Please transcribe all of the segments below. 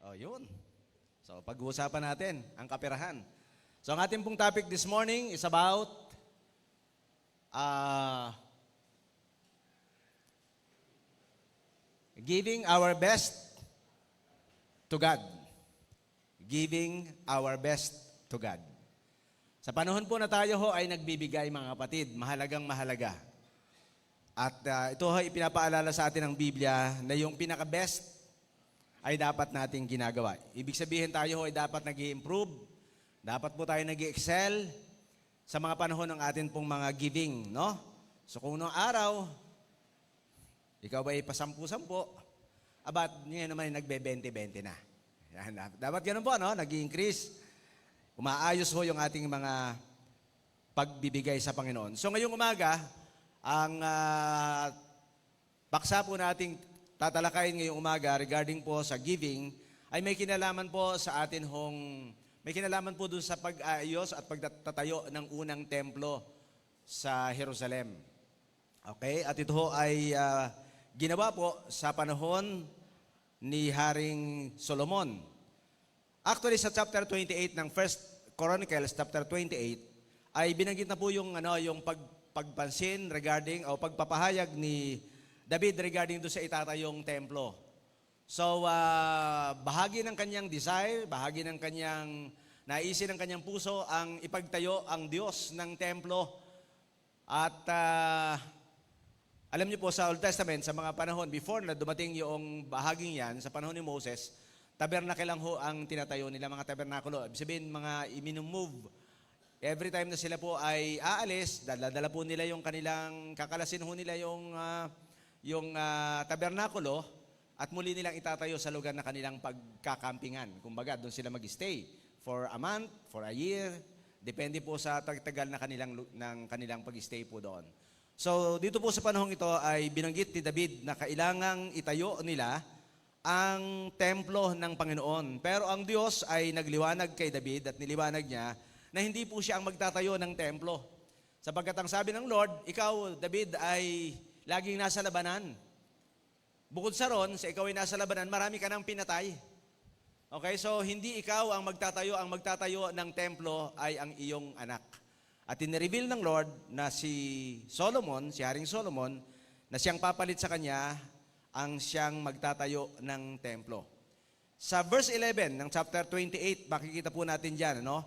Oh, yun. So, pag-uusapan natin ang kaperahan. So, ang ating pong topic this morning is about uh, giving our best to God. Giving our best to God. Sa panahon po na tayo ho ay nagbibigay, mga kapatid, mahalagang mahalaga. At ito ho ipinapaalala sa atin ng Biblia na yung pinaka-best ay dapat nating ginagawa. Ibig sabihin tayo ho ay dapat nag-i-improve, dapat po tayo nag-i-excel sa mga panahon ng atin pong mga giving, no? So kung noong araw, ikaw ba ay pasampu-sampu, abat ngayon naman ay nagbe-20-20 na. Yan, dapat ganun po, no? Nag-i-increase. Umaayos ho yung ating mga pagbibigay sa Panginoon. So ngayong umaga, ang paksa po nating tatalakayin ngayong umaga regarding po sa giving ay may kinalaman po sa atin may kinalaman po dun sa pag-aayos at pagtatayo ng unang templo sa Jerusalem. Okay? At ito ho ay ginawa po sa panahon ni Haring Solomon. Actually, sa chapter 28 ng 1 Chronicles, chapter 28, ay binanggit na po yung pagpansin regarding o pagpapahayag ni David regarding doon sa itatayong templo. So, bahagi ng kanyang desire, bahagi ng kanyang naisin ng kanyang puso ang ipagtayo ang Diyos ng templo. At alam niyo po sa Old Testament, sa mga panahon before na dumating yung bahaging yan, sa panahon ni Moses, tabernacle lang ho ang tinatayo nila, mga tabernakulo. Ibig sabihin, mga i-move. Every time na sila po ay aalis, dala po nila yung kanilang, kakalasin ho nila yung tabernakulo at muli nilang itatayo sa lugar na kanilang pagkakampingan. Kumbaga, doon sila mag-stay for a month, for a year, depende po sa tagal na kanilang pag-stay po doon. So, dito po sa panahong ito ay binanggit ni David na kailangang itayo nila ang templo ng Panginoon. Pero ang Diyos ay nagliwanag kay David at niliwanag niya na hindi po siya ang magtatayo ng templo. Sapagkat ang sabi ng Lord, ikaw, David, ay laging nasa labanan. Bukod sa ron, sa ikaw ay nasa labanan, marami ka nang pinatay. Okay, so hindi ikaw ang magtatayo ng templo ay ang iyong anak. At inireveal ng Lord na si Solomon, si Haring Solomon, na siyang papalit sa kanya ang siyang magtatayo ng templo. Sa verse 11 ng chapter 28, makikita po natin dyan, no?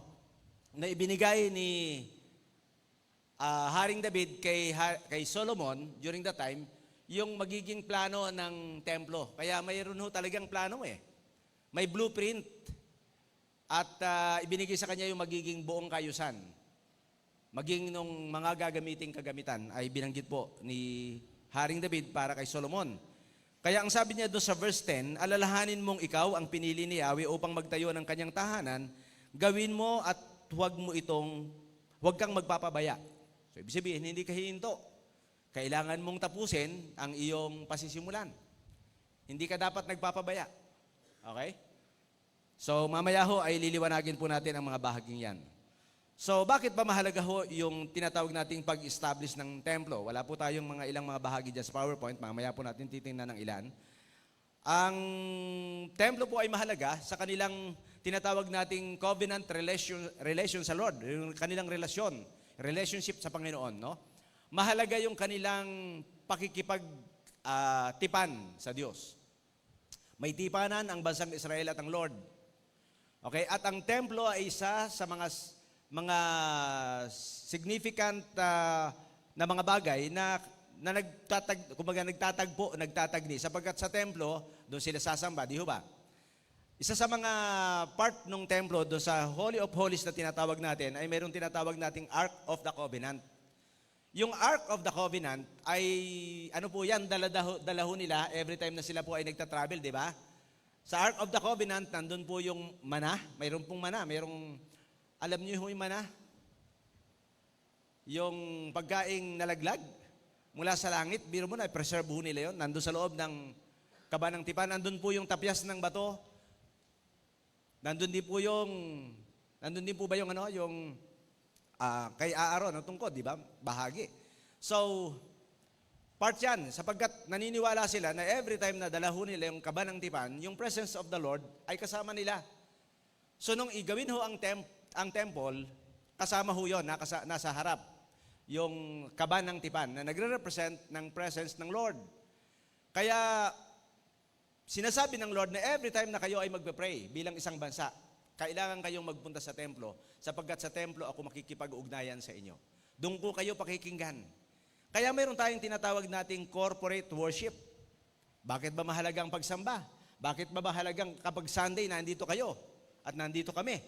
Na ibinigay ni Haring David kay Solomon during that time, yung magiging plano ng templo. Kaya mayroon ho talagang plano eh. May blueprint. At ibinigay sa kanya yung magiging buong kayusan. Maging nung mga gagamiting kagamitan ay binanggit po ni Haring David para kay Solomon. Kaya ang sabi niya doon sa verse 10, alalahanin mong ikaw ang pinili ni Yahweh upang magtayo ng kanyang tahanan, gawin mo at huwag kang magpapabaya. So, ibig sabihin, hindi ka hihinto. Kailangan mong tapusin ang iyong pasisimulan. Hindi ka dapat nagpapabaya. Okay? So, mamaya ho ay liliwanagin po natin ang mga bahaging yan. So, bakit ba mahalaga ho yung tinatawag nating pag-establish ng templo? Wala po tayong ilang mga bahagi dyan sa PowerPoint. Mamaya po natin titingnan ng ilan. Ang templo po ay mahalaga sa kanilang tinatawag nating covenant relation sa Lord. Yung kanilang relationship sa Panginoon. No? Mahalaga yung kanilang pakikipag-tipan sa Diyos. May tipanan ang bansang Israel at ang Lord. Okay? At ang templo ay isa sa mga significant na mga bagay na nagtatagni sapagkat sa templo doon sila sasamba, di ho ba? Isa sa mga part ng templo doon sa Holy of Holies na tinatawag natin ay mayroong tinatawag nating Ark of the Covenant. Yung Ark of the Covenant ay ano po yan, dalaho nila every time na sila po ay nagta-travel, di ba? Sa Ark of the Covenant nandun po yung mana, mayroong pong mana, alam niyo yung mana? Yung pagkaing nalaglag mula sa langit, biro mo na, preserve ho nila yun. Nandun sa loob ng kaba ng tipan, nandun po yung tapyas ng bato. Nandun din po ba yung kay Aaron, ang tungkod, di ba? Bahagi. So, Part yan, sapagkat naniniwala sila na every time na dala ho nila yung kaba ng tipan, yung presence of the Lord ay kasama nila. So nung igawin ho ang temple, kasama ho yun, nasa harap, yung kaba ng tipan na nagre-represent ng presence ng Lord. Kaya sinasabi ng Lord na every time na kayo ay magpe-pray bilang isang bansa, kailangan kayong magpunta sa templo, sapagkat sa templo ako makikipag-ugnayan sa inyo. Doon ko kayo pakikinggan. Kaya mayroon tayong tinatawag nating corporate worship. Bakit ba mahalagang pagsamba? Bakit ba mahalagang kapag Sunday nandito kayo at nandito kami?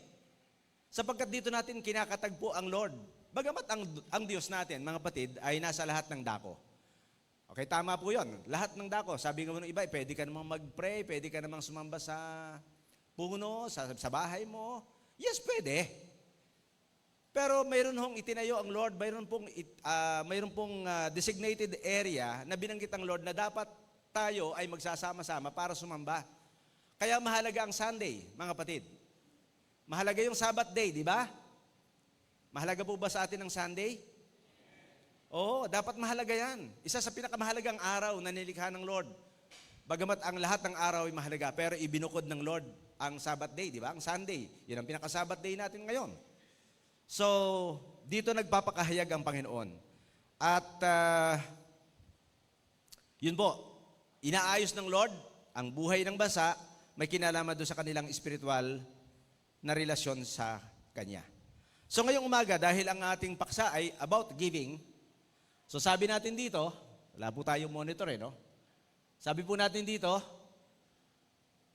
Sapagkat dito natin kinakatagpo ang Lord. Bagamat ang Diyos natin, mga kapatid, ay nasa lahat ng dako. Okay, tama po yun. Lahat ng dako. Sabi nga mo ng iba, pwede ka namang mag-pray, pwede ka namang sumamba sa puno, sa bahay mo. Yes, pwede. Pero mayroon hong itinayo ang Lord, mayroon pong designated area na binanggit ang Lord na dapat tayo ay magsasama-sama para sumamba. Kaya mahalaga ang Sunday, mga kapatid. Mahalaga yung Sabbath day, di ba? Mahalaga po ba sa atin ang Sunday? Oo, dapat mahalaga yan. Isa sa pinakamahalagang araw na nilikha ng Lord. Bagamat ang lahat ng araw ay mahalaga, pero ibinukod ng Lord ang Sabbath day, di ba? Ang Sunday. Yan ang pinaka-Sabbath day natin ngayon. So, dito nagpapakahayag ang Panginoon. At yun po, inaayos ng Lord ang buhay ng bansa, may kinalaman doon sa kanilang spiritual na relasyon sa Kanya. So ngayong umaga, dahil ang ating paksa ay about giving, so sabi natin dito, wala po tayong monitor no? Sabi po natin dito,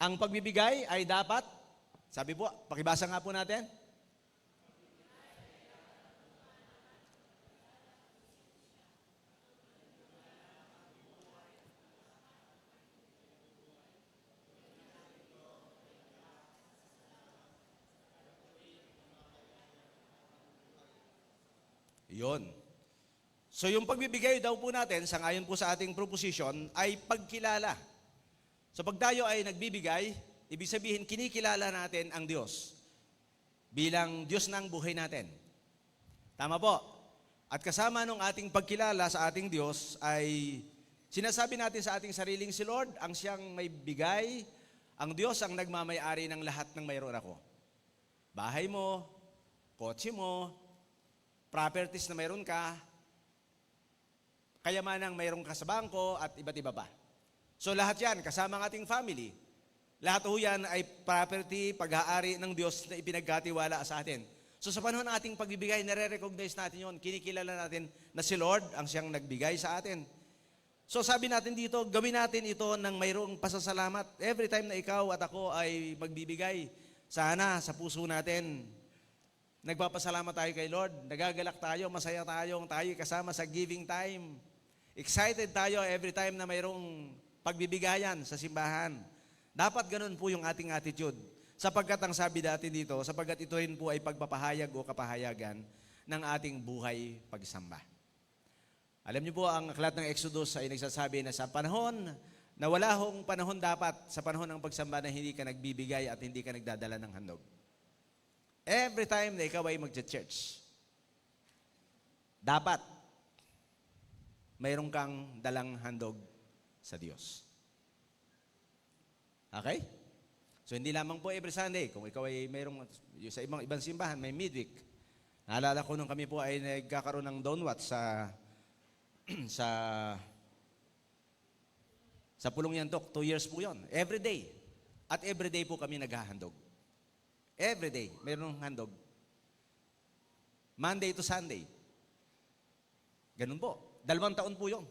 ang pagbibigay ay dapat, sabi po, pakibasa nga po natin. Yun. So yung pagbibigay daw po natin, sangayon po sa ating proposition, ay pagkilala. So pag tayo ay nagbibigay, ibig sabihin kinikilala natin ang Diyos bilang Diyos ng buhay natin. Tama po. At kasama nung ating pagkilala sa ating Diyos ay sinasabi natin sa ating sariling si Lord, ang siyang may bigay, ang Diyos ang nagmamay-ari ng lahat ng mayroon ako. Bahay mo, kotse mo, properties na mayroon ka, kayamanang mayroon ka sa bangko at iba't iba pa. So lahat yan, kasama ang ating family. Lahat ho yan ay property, pag-aari ng Diyos na ipinagkatiwala sa atin. So sa panahon ng ating pagbibigay, nare-recognize natin yon, kinikilala natin na si Lord ang siyang nagbigay sa atin. So sabi natin dito, gawin natin ito ng mayroong pasasalamat. Every time na ikaw at ako ay magbibigay, sana sa puso natin, nagpapasalamat tayo kay Lord, nagagalak tayo, masaya tayo kasama sa giving time. Excited tayo every time na mayroong pagbibigayan sa simbahan. Dapat ganun po yung ating attitude. Sapagkat ang sabi natin dito, sapagkat ito rin po ay pagpapahayag o kapahayagan ng ating buhay pagsamba. Alam niyo po, ang aklat ng Exodus ay nagsasabi na sa panahon na wala hong panahon dapat sa panahon ng pagsamba na hindi ka nagbibigay at hindi ka nagdadala ng handog. Every time na ikaw ay magcha-church, dapat mayroon kang dalang handog sa Diyos. Okay? So hindi lamang po every Sunday, kung ikaw ay mayroong sa ibang simbahan, may midweek. Naalala ko nung kami po ay nagkakaroon ng downwatch sa Pulong Yantok, 2 years po yon. Every day. At every day po kami naghahandog. Every day, mayroong handog. Monday to Sunday. Ganun po. 2 taon po yun.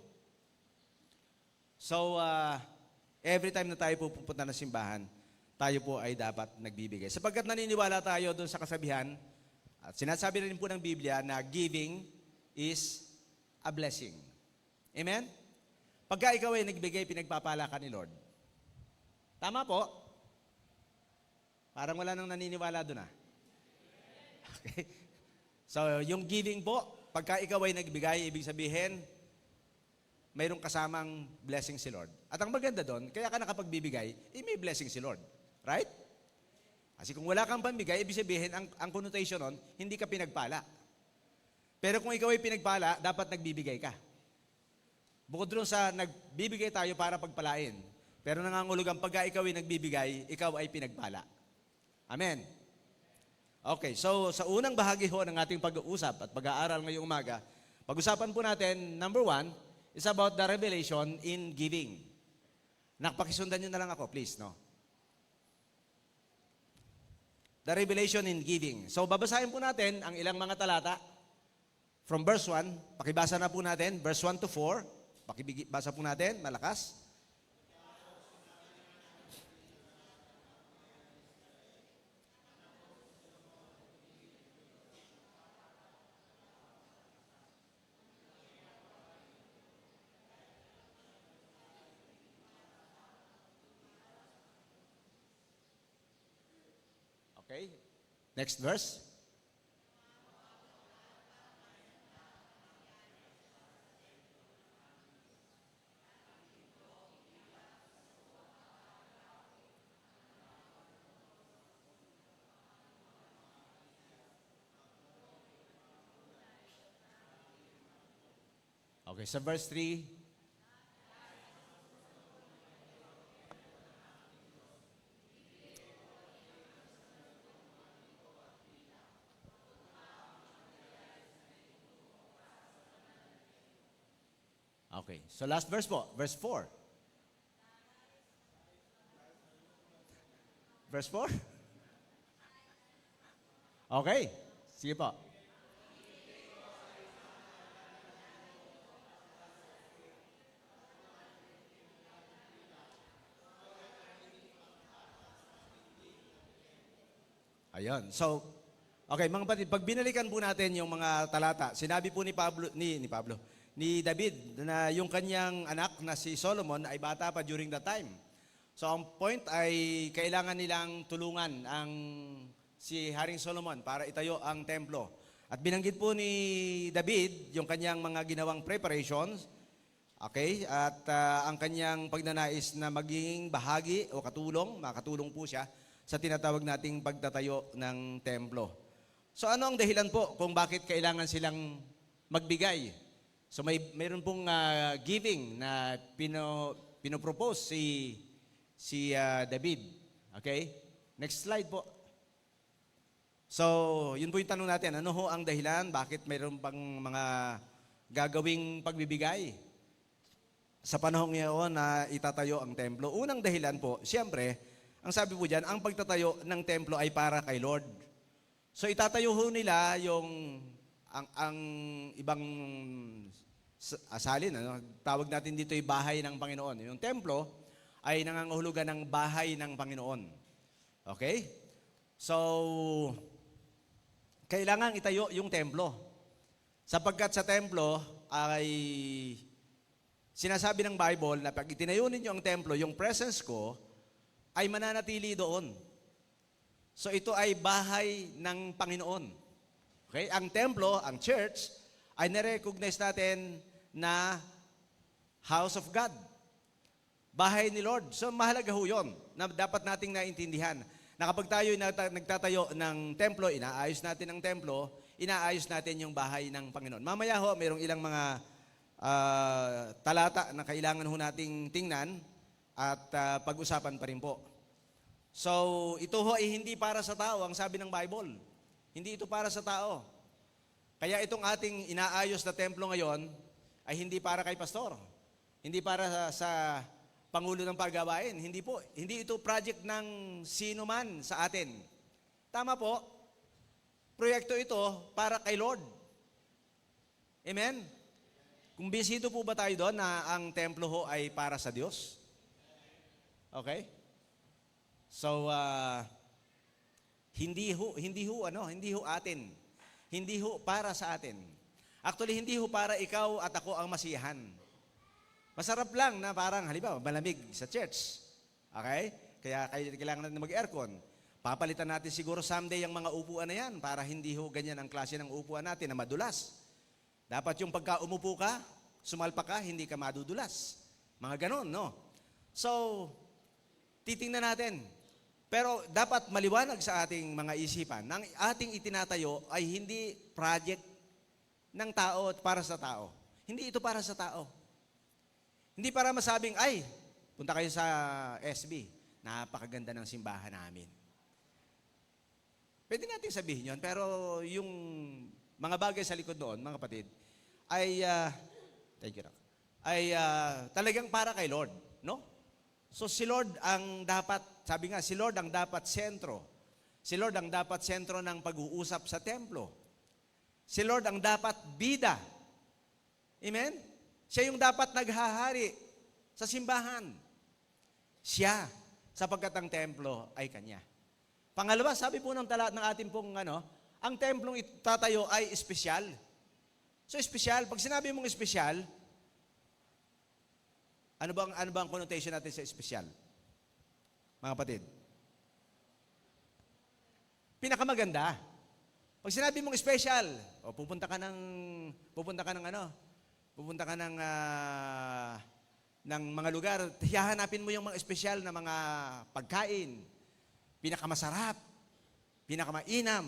So, every time na tayo pupunta ng simbahan, tayo po ay dapat nagbibigay. Sapagkat naniniwala tayo doon sa kasabihan, at sinasabi rin po ng Biblia na giving is a blessing. Amen? Pagka ikaw ay nagbigay, pinagpapala ka ni Lord. Tama po? Parang wala nang naniniwala doon Okay? So, yung giving po, pagka ikaw ay nagbigay, ibig sabihin, mayroong kasamang blessing si Lord. At ang maganda doon, kaya ka nakapagbibigay, may blessing si Lord. Right? Kasi kung wala kang pambigay, ibig sabihin, ang connotation nun, hindi ka pinagpala. Pero kung ikaw ay pinagpala, dapat nagbibigay ka. Bukod doon sa nagbibigay tayo para pagpalain. Pero nangangulugan pagka ikaw ay nagbibigay, ikaw ay pinagpala. Amen. Okay, so sa unang bahagi ho ng ating pag-uusap at pag-aaral ngayong umaga, pag-usapan po natin, number 1, is about the revelation in giving. Pakisundan nyo na lang ako, please, no? The revelation in giving. So, babasahin po natin ang ilang mga talata from verse 1. Pakibasa na po natin, verse 1 to 4. Pakibasa po natin, malakas. Okay. Next verse. Okay, sa verse 3. Okay, so last verse po, verse 4. Verse 4? Okay, sige po. Ayun. So, okay, mga kapatid, pag binalikan po natin yung mga talata, sinabi po ni David na yung kanyang anak na si Solomon ay bata pa during that time. So, ang point ay kailangan nilang tulungan ang si Haring Solomon para itayo ang templo. At binanggit po ni David yung kanyang mga ginawang preparations, okay, at ang kanyang pagnanais na maging bahagi o makatulong po siya sa tinatawag nating pagtatayo ng templo. So ano ang dahilan po kung bakit kailangan silang magbigay? So mayroon pong giving na pinopropose si David. Okay? Next slide po. So, yun po yung tanong natin. Ano ho ang dahilan? Bakit mayroon pang mga gagawing pagbibigay sa panahon ngayon na itatayo ang templo? Unang dahilan po, siyempre, ang sabi po dyan, ang pagtatayo ng templo ay para kay Lord. So itatayo ho nila ang ibang asalin. Tawag natin dito yung bahay ng Panginoon. Yung templo ay nangangahulugan ng bahay ng Panginoon. Okay? So, kailangan itayo yung templo. Sapagkat sa templo ay sinasabi ng Bible na pag itinayo ninyo ang templo, yung presence ko ay mananatili doon. So ito ay bahay ng Panginoon. Okay? Ang templo, ang church, ay nirecognize natin na house of God. Bahay ni Lord. So mahalaga ho yun na dapat nating naintindihan. Na kapag tayo nagtatayo ng templo, inaayos natin ang templo, inaayos natin yung bahay ng Panginoon. Mamaya ho, mayroong ilang mga talata na kailangan ho nating tingnan at pag-usapan pa rin po. So, ito ho ay hindi para sa tao, ang sabi ng Bible. Hindi ito para sa tao. Kaya itong ating inaayos na templo ngayon ay hindi para kay pastor. Hindi para sa Pangulo ng Paggawain. Hindi po. Hindi ito project ng sino man sa atin. Tama po. Proyekto ito para kay Lord. Amen? Kung bisito po ba tayo doon na ang templo ho ay para sa Diyos? Okay? So, hindi ho atin. Hindi ho para sa atin. Actually, hindi ho para ikaw at ako ang masiyahan. Masarap lang na parang, halimbawa, malamig sa church. Okay? Kaya kailangan natin mag-aircon. Papalitan natin siguro someday ang mga upuan na yan para hindi ho ganyan ang klase ng upuan natin na madulas. Dapat yung pagka umupo ka, sumalpa ka, hindi ka madudulas. Mga ganon, no? So, titingnan natin. Pero dapat maliwanag sa ating mga isipan, ng ating itinatayo ay hindi project ng tao at para sa tao. Hindi ito para sa tao. Hindi para masabing, ay, punta kayo sa SB. Napakaganda ng simbahan namin. Pwede natin sabihin yun, pero yung mga bagay sa likod doon, mga kapatid, ay, thank you, Rock, ay talagang para kay Lord, no? So si Lord ang dapat, sabi nga, si Lord ang dapat sentro. Si Lord ang dapat sentro ng pag-uusap sa templo. Si Lord ang dapat bida. Amen? Siya yung dapat naghahari sa simbahan. Siya, sapagkat ang templo ay Kanya. Pangalawa, sabi po ng ating pong ang templong itatayo ay espesyal. So espesyal, pag sinabi mong espesyal, ano ba ang connotation natin sa espesyal? Mga kapatid. Pinakamaganda. Pag sinabi mong special, pupunta ka ng mga lugar, hahanapin mo yung mga espesyal na mga pagkain, pinakamasarap, pinakamainam.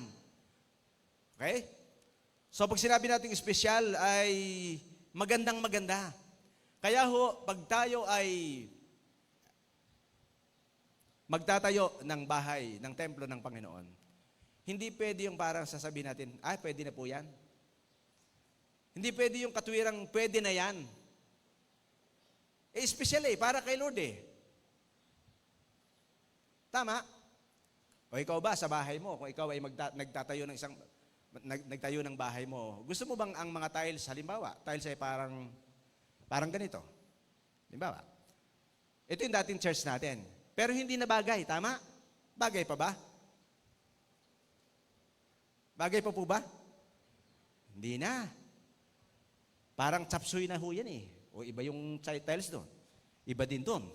Okay? So pag sinabi nating espesyal ay magandang maganda. Kaya pag tayo ay magtatayo ng bahay, ng templo ng Panginoon, hindi pwede yung parang sasabihin natin, pwede na po yan. Hindi pwede yung katwirang, pwede na yan. Espesyal para kay Lord Tama? O ikaw ba sa bahay mo, kung ikaw ay nagtayo ng bahay mo, gusto mo bang ang mga tiles, halimbawa, tiles ay parang ganito. Halimbawa, ito yung dating church natin. Pero hindi na bagay, tama? Bagay pa ba? Bagay pa po ba? Hindi na. Parang chapsuy na ho yan O iba yung tiles doon. Iba din doon.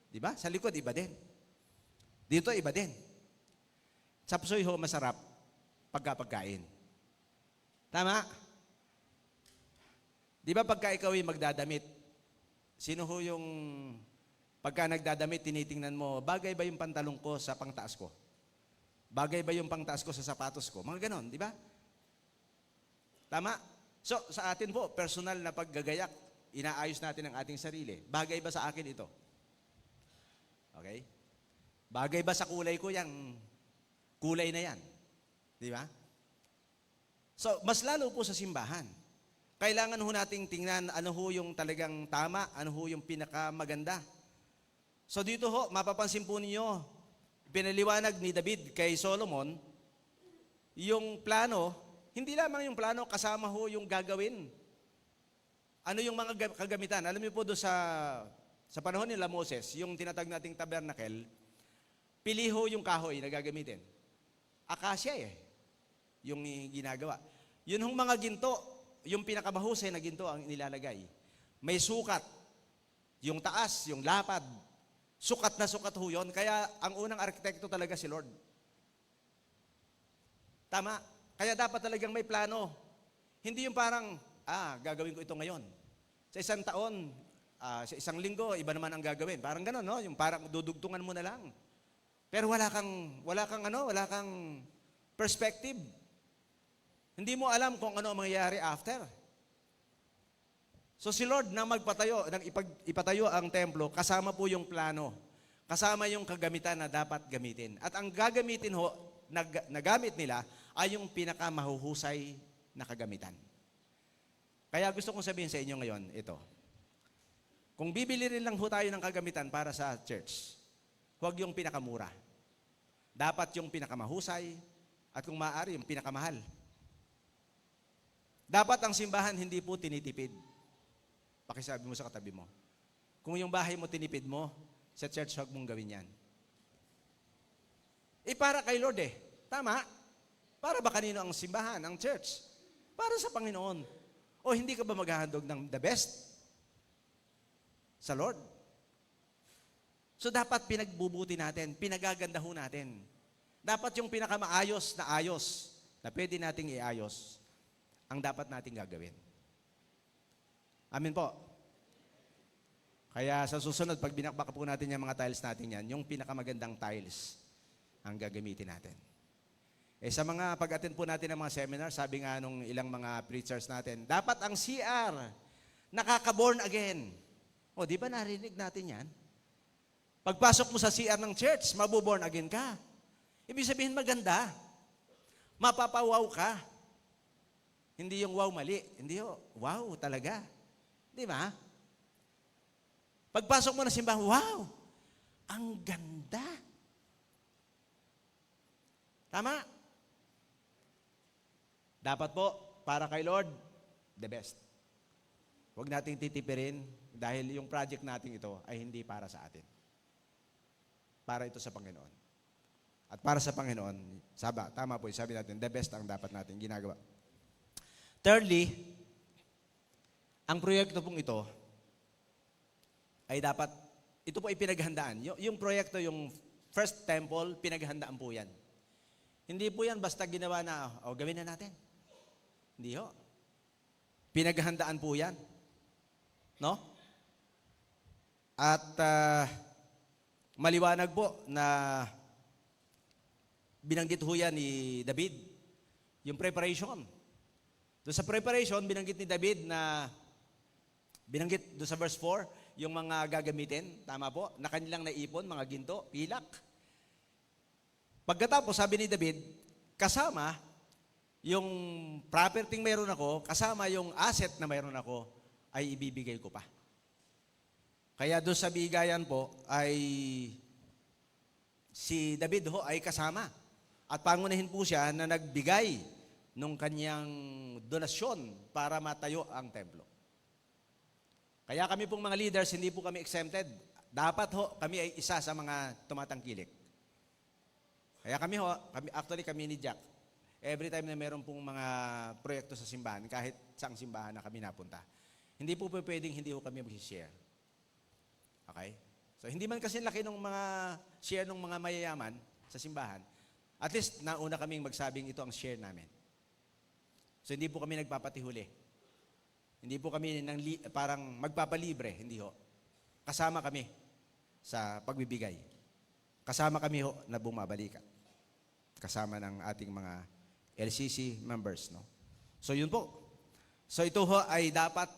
Di ba? Sa likod, iba din. Dito, iba din. Chapsuy ho, masarap pagkain. Tama? Di ba pagka ikaw ay magdadamit, sino ho yung pagka nagdadamit, tinitingnan mo, bagay ba yung pantalong ko sa pangtaas ko? Bagay ba yung pangtaas ko sa sapatos ko? Mga ganon, di ba? Tama? So, sa atin po, personal na paggagayak, inaayos natin ang ating sarili. Bagay ba sa akin ito? Okay? Bagay ba sa kulay ko yung kulay na yan? Di ba? So, mas lalo po sa simbahan. Kailangan ho nating tingnan ano ho yung talagang tama, ano ho yung pinakamaganda. So dito ho, mapapansin po ninyo, pinaliwanag ni David kay Solomon, yung plano, hindi lamang yung plano, kasama ho yung gagawin. Ano yung mga kagamitan? Alam niyo po doon sa panahon nila Moses, yung tinatag nating tabernacle, pili ho yung kahoy na gagamitin. Akasya yung ginagawa. Yun hong mga ginto, yung pinakamahusay na ginto ang nilalagay. May sukat, yung taas, yung lapad, sukat na sukat ho yun. Kaya ang unang arkitekto talaga si Lord. Tama? Kaya dapat talagang may plano. Hindi yung parang, gagawin ko ito ngayon. Sa isang taon, sa isang linggo, iba naman ang gagawin. Parang gano'n, no? Yung parang dudugtungan mo na lang. Pero wala kang perspective. Hindi mo alam kung ano ang mangyayari after. So si Lord na magpatayo, nang ipatayo ang templo, kasama po yung plano. Kasama yung kagamitan na dapat gamitin. At ang gagamitin ho, nagamit nila, ay yung pinakamahuhusay na kagamitan. Kaya gusto kong sabihin sa inyo ngayon, ito. Kung bibili rin lang ho tayo ng kagamitan para sa church, huwag yung pinakamura. Dapat yung pinakamahusay, at kung maaari, yung pinakamahal. Dapat ang simbahan hindi po tinitipid. Pakisabi mo sa katabi mo. Kung yung bahay mo tinipid mo, sa church huwag mong gawin yan. Para kay Lord Tama? Para ba kanino ang simbahan, ang church? Para sa Panginoon. O hindi ka ba maghahandog ng the best? Sa Lord? So dapat pinagbubuti natin, pinagagandaho natin. Dapat yung pinakamaayos na pwede nating iayos, ang dapat nating gagawin. Amen po. Kaya sa susunod, pag binakbak po natin yung mga tiles natin yan, yung pinakamagandang tiles ang gagamitin natin. Sa mga pag-attend po natin ng mga seminar, sabi nga nung ilang mga preachers natin, dapat ang CR, nakaka-born again. O, di ba narinig natin yan? Pagpasok mo sa CR ng church, mabuborn again ka. Ibig sabihin maganda. Mapapawaw ka. Hindi yung wow mali. Hindi yung wow talaga. Di ba? Pagpasok mo na simbahan, wow! Ang ganda. Tama? Dapat po, para kay Lord, the best. Huwag nating titipirin dahil yung project natin ito ay hindi para sa atin. Para ito sa Panginoon. At para sa Panginoon, tama po, sabi natin, the best ang dapat natin ginagawa. Thirdly, ang proyekto pong ito ay dapat, ito po ay pinaghandaan. Yung proyekto, yung first temple, pinaghandaan po yan. Hindi po yan basta ginawa na, gawin na natin. Hindi ho. Pinaghandaan po yan. No? At maliwanag po na binanggit ho yan ni David, yung preparation. Doon sa preparation, binanggit ni David na, binanggit doon sa verse 4, yung mga gagamitin, tama po, na kanilang naipon, mga ginto, pilak. Pagkatapos, sabi ni David, kasama yung property mayroon ako, kasama yung asset na mayroon ako, ay ibibigay ko pa. Kaya doon sa bigayan po, ay si David ho ay kasama. At pangunahin po siya na nagbigay nung kanyang donasyon para matayo ang templo. Kaya kami pong mga leaders, hindi po kami exempted. Dapat ho, kami ay isa sa mga tumatangkilik. Kaya kami ni Jack, every time na meron pong mga proyekto sa simbahan, kahit saang simbahan na kami napunta, hindi po pwedeng hindi ho kami mag-share. Okay? So, hindi man kasi laki ng mga share ng mga mayayaman sa simbahan, at least nauna kaming magsabing ito ang share namin. So, hindi po kami nagpapatihuli. Hindi po kami parang magpapalibre, hindi ho. Kasama kami sa pagbibigay. Kasama kami ho na bumabalikan. Kasama ng ating mga LCC members, no? So, yun po. So, ito ho ay dapat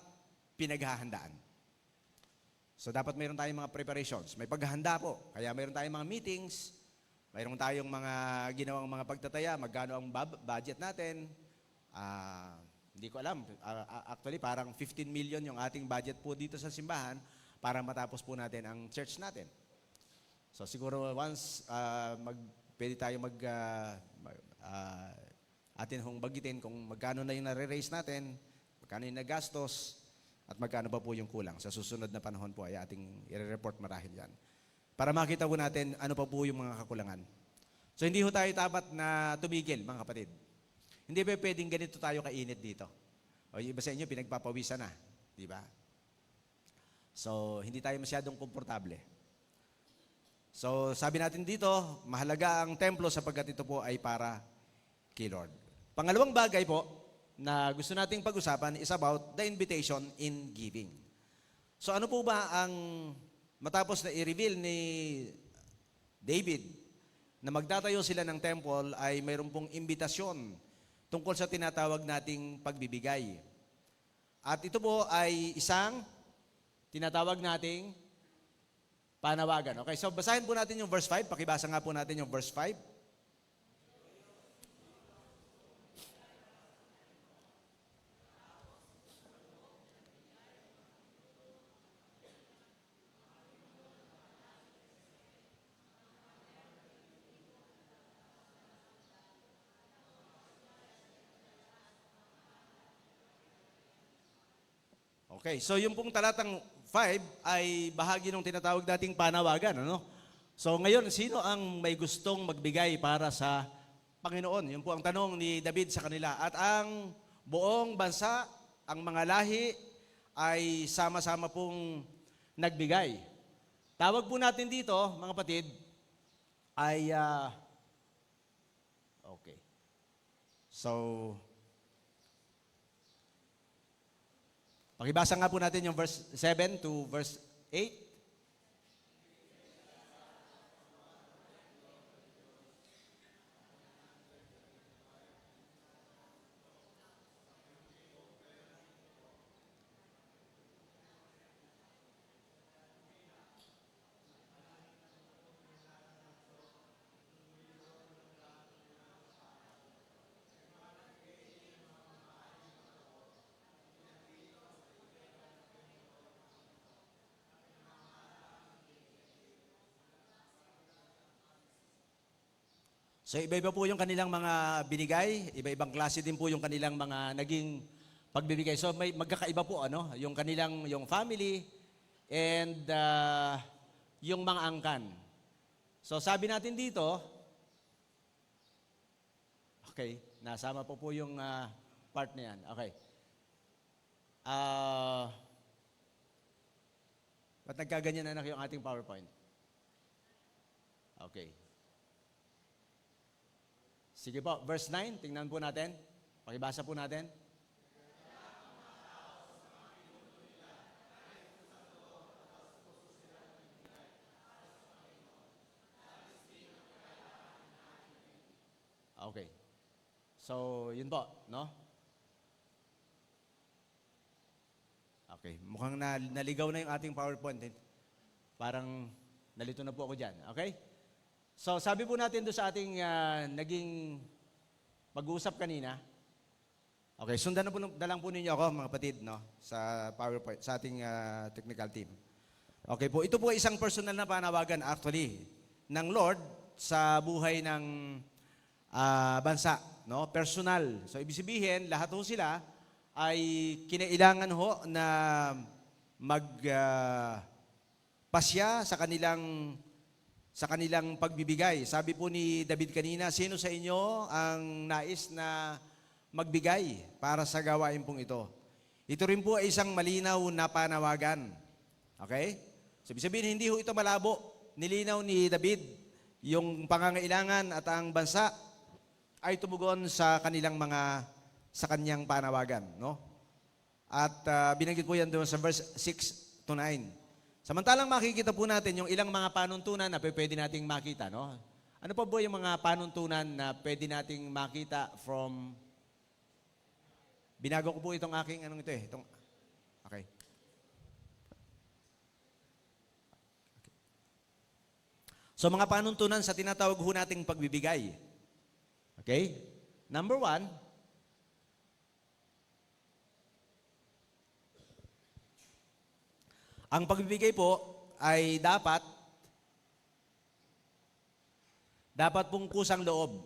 pinaghahandaan. So, dapat mayroon tayong mga preparations. May paghahanda po. Kaya mayroon tayong mga meetings, mayroon tayong mga ginawang mga pagtataya, magkano ang budget natin. Hindi ko alam. Actually, parang 15 million yung ating budget po dito sa simbahan para matapos po natin ang church natin. So, siguro once pwede tayo atin hong bagitin kung magkano na yung nare-raise natin, magkano yung nagastos, at magkano pa po yung kulang. Sa susunod na panahon po ay ating i-report marahil yan. Para makita po natin ano pa po yung mga kakulangan. So hindi ho tayo dapat na tumigil, mga kapatid. Hindi ba pwedeng ganito tayo kainit dito? O iba sa inyo, pinagpapawisan na. Di ba? So hindi tayo masyadong komportable. So sabi natin dito, mahalaga ang templo sapagkat ito po ay para kay Lord. Pangalawang bagay po, na gusto nating pag-usapan is about the invitation in giving. So ano po ba ang matapos na i-reveal ni David na magtatayo sila ng temple ay mayroon pong imbitasyon tungkol sa tinatawag nating pagbibigay. At ito po ay isang tinatawag nating panawagan. Okay, so basahin po natin yung verse 5. Pakibasa nga po natin yung verse 5. Okay, so yung pong talatang 5 ay bahagi ng tinatawag dating panawagan, ano? So ngayon, sino ang may gustong magbigay para sa Panginoon? Yun po ang tanong ni David sa kanila. At ang buong bansa, ang mga lahi, ay sama-sama pong nagbigay. Tawag po natin dito, mga kapatid, ay, okay. So, pakibasa nga po natin yung verse 7 to verse 8. So iba-iba po yung kanilang mga binigay, iba-ibang klase din po yung kanilang mga naging pagbibigay. So may magkakaiba po yung kanilang yung family and yung mga angkan. So sabi natin dito, okay, nasama po yung part na yan. Okay. Ba't nagkaganyan anak yung ating PowerPoint? Okay. Sige po, verse 9, tingnan po natin. Pakibasa po natin. Okay. So, yun po, no? Okay, mukhang naligaw na yung ating PowerPoint. Parang nalito na po ako dyan. Okay? So, sabi po natin doon sa ating naging pag-uusap kanina. Okay, sundan na lang po ninyo ako, mga kapatid, no? Sa PowerPoint, sa ating technical team. Okay po, ito po ay isang personal na panawagan actually ng Lord sa buhay ng bansa, no? Personal. So, ibig sabihin, lahat ho sila ay kinailangan ho na pasya sa kanilang pagbibigay. Sabi po ni David kanina, sino sa inyo ang nais na magbigay para sa gawain pong ito? Ito rin po ay isang malinaw na panawagan. Okay? So, ibig sabihin, hindi ho ito malabo. Nilinaw ni David yung pangangailangan at ang bansa ay tumugon sa kanyang panawagan, no? At binanggit po yan doon sa verse 6 to 9. Samantalang makikita po natin yung ilang mga panuntunan na pwede nating makita, no? Ano pa po yung mga panuntunan na pwede nating makita from... Binago ko po itong aking, okay. So mga panuntunan sa tinatawag ho nating pagbibigay. Okay? Number 1, ang pagbibigay po ay dapat pong kusang loob.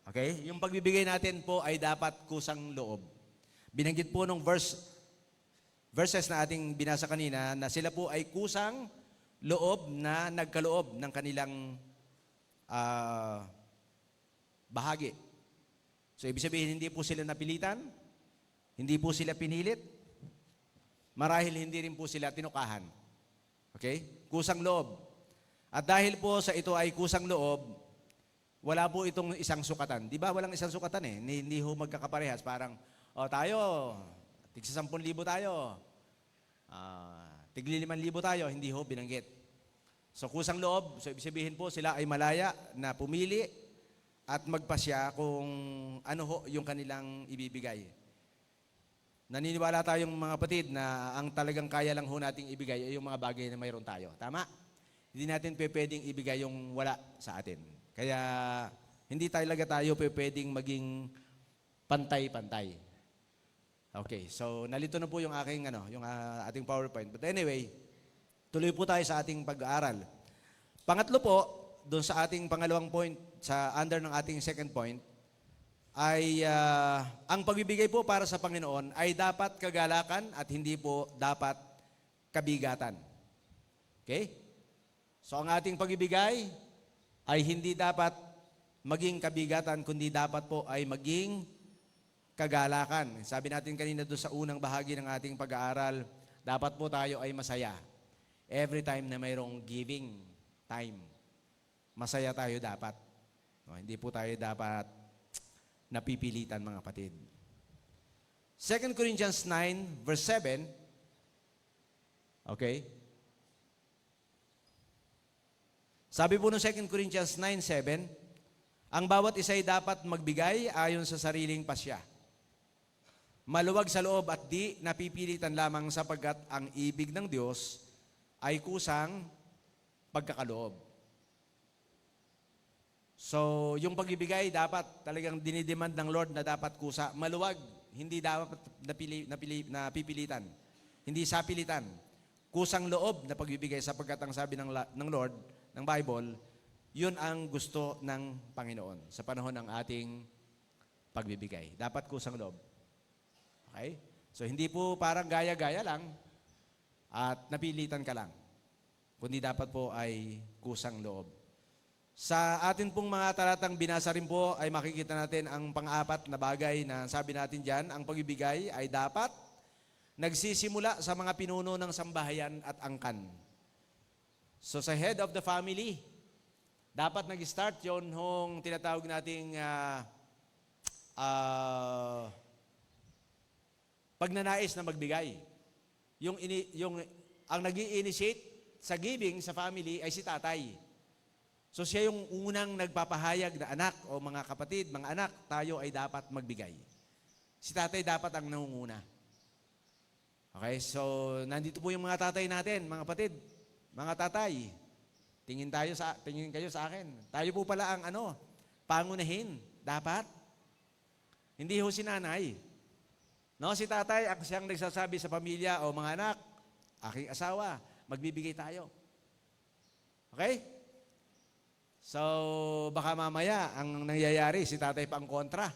Okay? Yung pagbibigay natin po ay dapat kusang loob. Binanggit po nung verses na ating binasa kanina na sila po ay kusang loob na nagkaloob ng kanilang bahagi. So, ibig sabihin, hindi po sila napilitan, hindi po sila pinilit, marahil hindi rin po sila tinukahan. Okay? Kusang loob. At dahil po sa ito ay kusang loob, wala po itong isang sukatan. Di ba walang isang sukatan eh? Hindi ho magkakaparehas. Parang, tayo, tigsa 10,000 tayo. Tigli 5,000 tayo. Hindi ho binanggit. So kusang loob, so ibig sabihin po sila ay malaya na pumili at magpasya kung ano ho yung kanilang ibibigay. Naniniwala tayong mga kapatid na ang talagang kaya lang ho nating ibigay ay yung mga bagay na mayroon tayo. Tama? Hindi natin pwedeng ibigay yung wala sa atin. Kaya hindi talaga tayo pwedeng maging pantay-pantay. Okay, so nalito na po yung aking yung ating PowerPoint. But anyway, tuloy po tayo sa ating pag-aaral. Pangatlo po, doon sa ating pangalawang point, sa under ng ating second point, ay ang pagbibigay po para sa Panginoon ay dapat kagalakan at hindi po dapat kabigatan. Okay? So ang ating pagbibigay ay hindi dapat maging kabigatan, kundi dapat po ay maging kagalakan. Sabi natin kanina doon sa unang bahagi ng ating pag-aaral, dapat po tayo ay masaya. Every time na mayroong giving time, masaya tayo dapat. No, hindi po tayo dapat napipilitan, mga kapatid. 2 Corinthians 9, verse 7, okay? Sabi po ng 2 Corinthians 9:7, ang bawat isa ay dapat magbigay ayon sa sariling pasya. Maluwag sa loob at di napipilitan lamang sapagkat ang ibig ng Diyos ay kusang pagkakaloob. So, yung pagbibigay dapat talagang dinidemand ng Lord na dapat kusa. Maluwag, hindi dapat napipilitan. Hindi sapilitan. Kusang loob na pagbibigay sapagkat ang sabi ng Lord, ng Bible, Yun ang gusto ng Panginoon sa panahon ng ating pagbibigay. Dapat kusang loob. Okay? So, hindi po parang gaya-gaya lang at napilitan ka lang. Kundi dapat po ay kusang loob. Sa atin pong mga talatang binasa rin po ay makikita natin ang pang-apat na bagay na sabi natin dyan, ang pagbibigay ay dapat nagsisimula sa mga pinuno ng sambahayan at angkan. So sa head of the family, dapat nag-start yon hong tinatawag nating pagnanais na magbigay. Ang nag-i-initiate sa giving sa family ay si tatay. So siya yung unang nagpapahayag na anak o mga kapatid, mga anak, tayo ay dapat magbigay. Si tatay dapat ang nangunguna. Okay, so nandito po yung mga tatay natin, mga kapatid, mga tatay. Tingin kayo sa akin. Tayo po pala ang pangunahin. Dapat. Hindi ho si nanay. No, si tatay ang siyang nagsasabi sa pamilya o mga anak, aking asawa, magbibigay tayo. Okay? So, baka mamaya, ang nangyayari, si tatay pa ang kontra.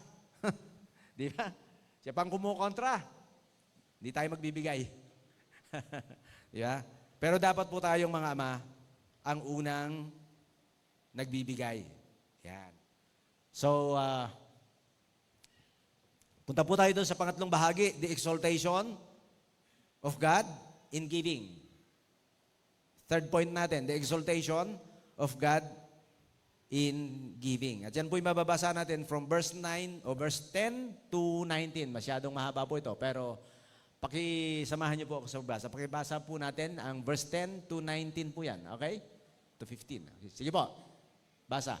Di ba? Siya pang kumukontra. Hindi tayo magbibigay. Di ba? Pero dapat po tayong mga ama, ang unang nagbibigay. Yan. So, punta po tayo doon sa pangatlong bahagi, the exaltation of God in giving. Third point natin, the exaltation of God in giving. At yan po yung mababasa natin from verse 9 o verse 10 to 19. Masyadong mahaba po ito, pero pakisamahan niyo po ako sa basa. Pakibasa po natin ang verse 10 to 19 po yan. Okay? To 15. Sige po. Basa.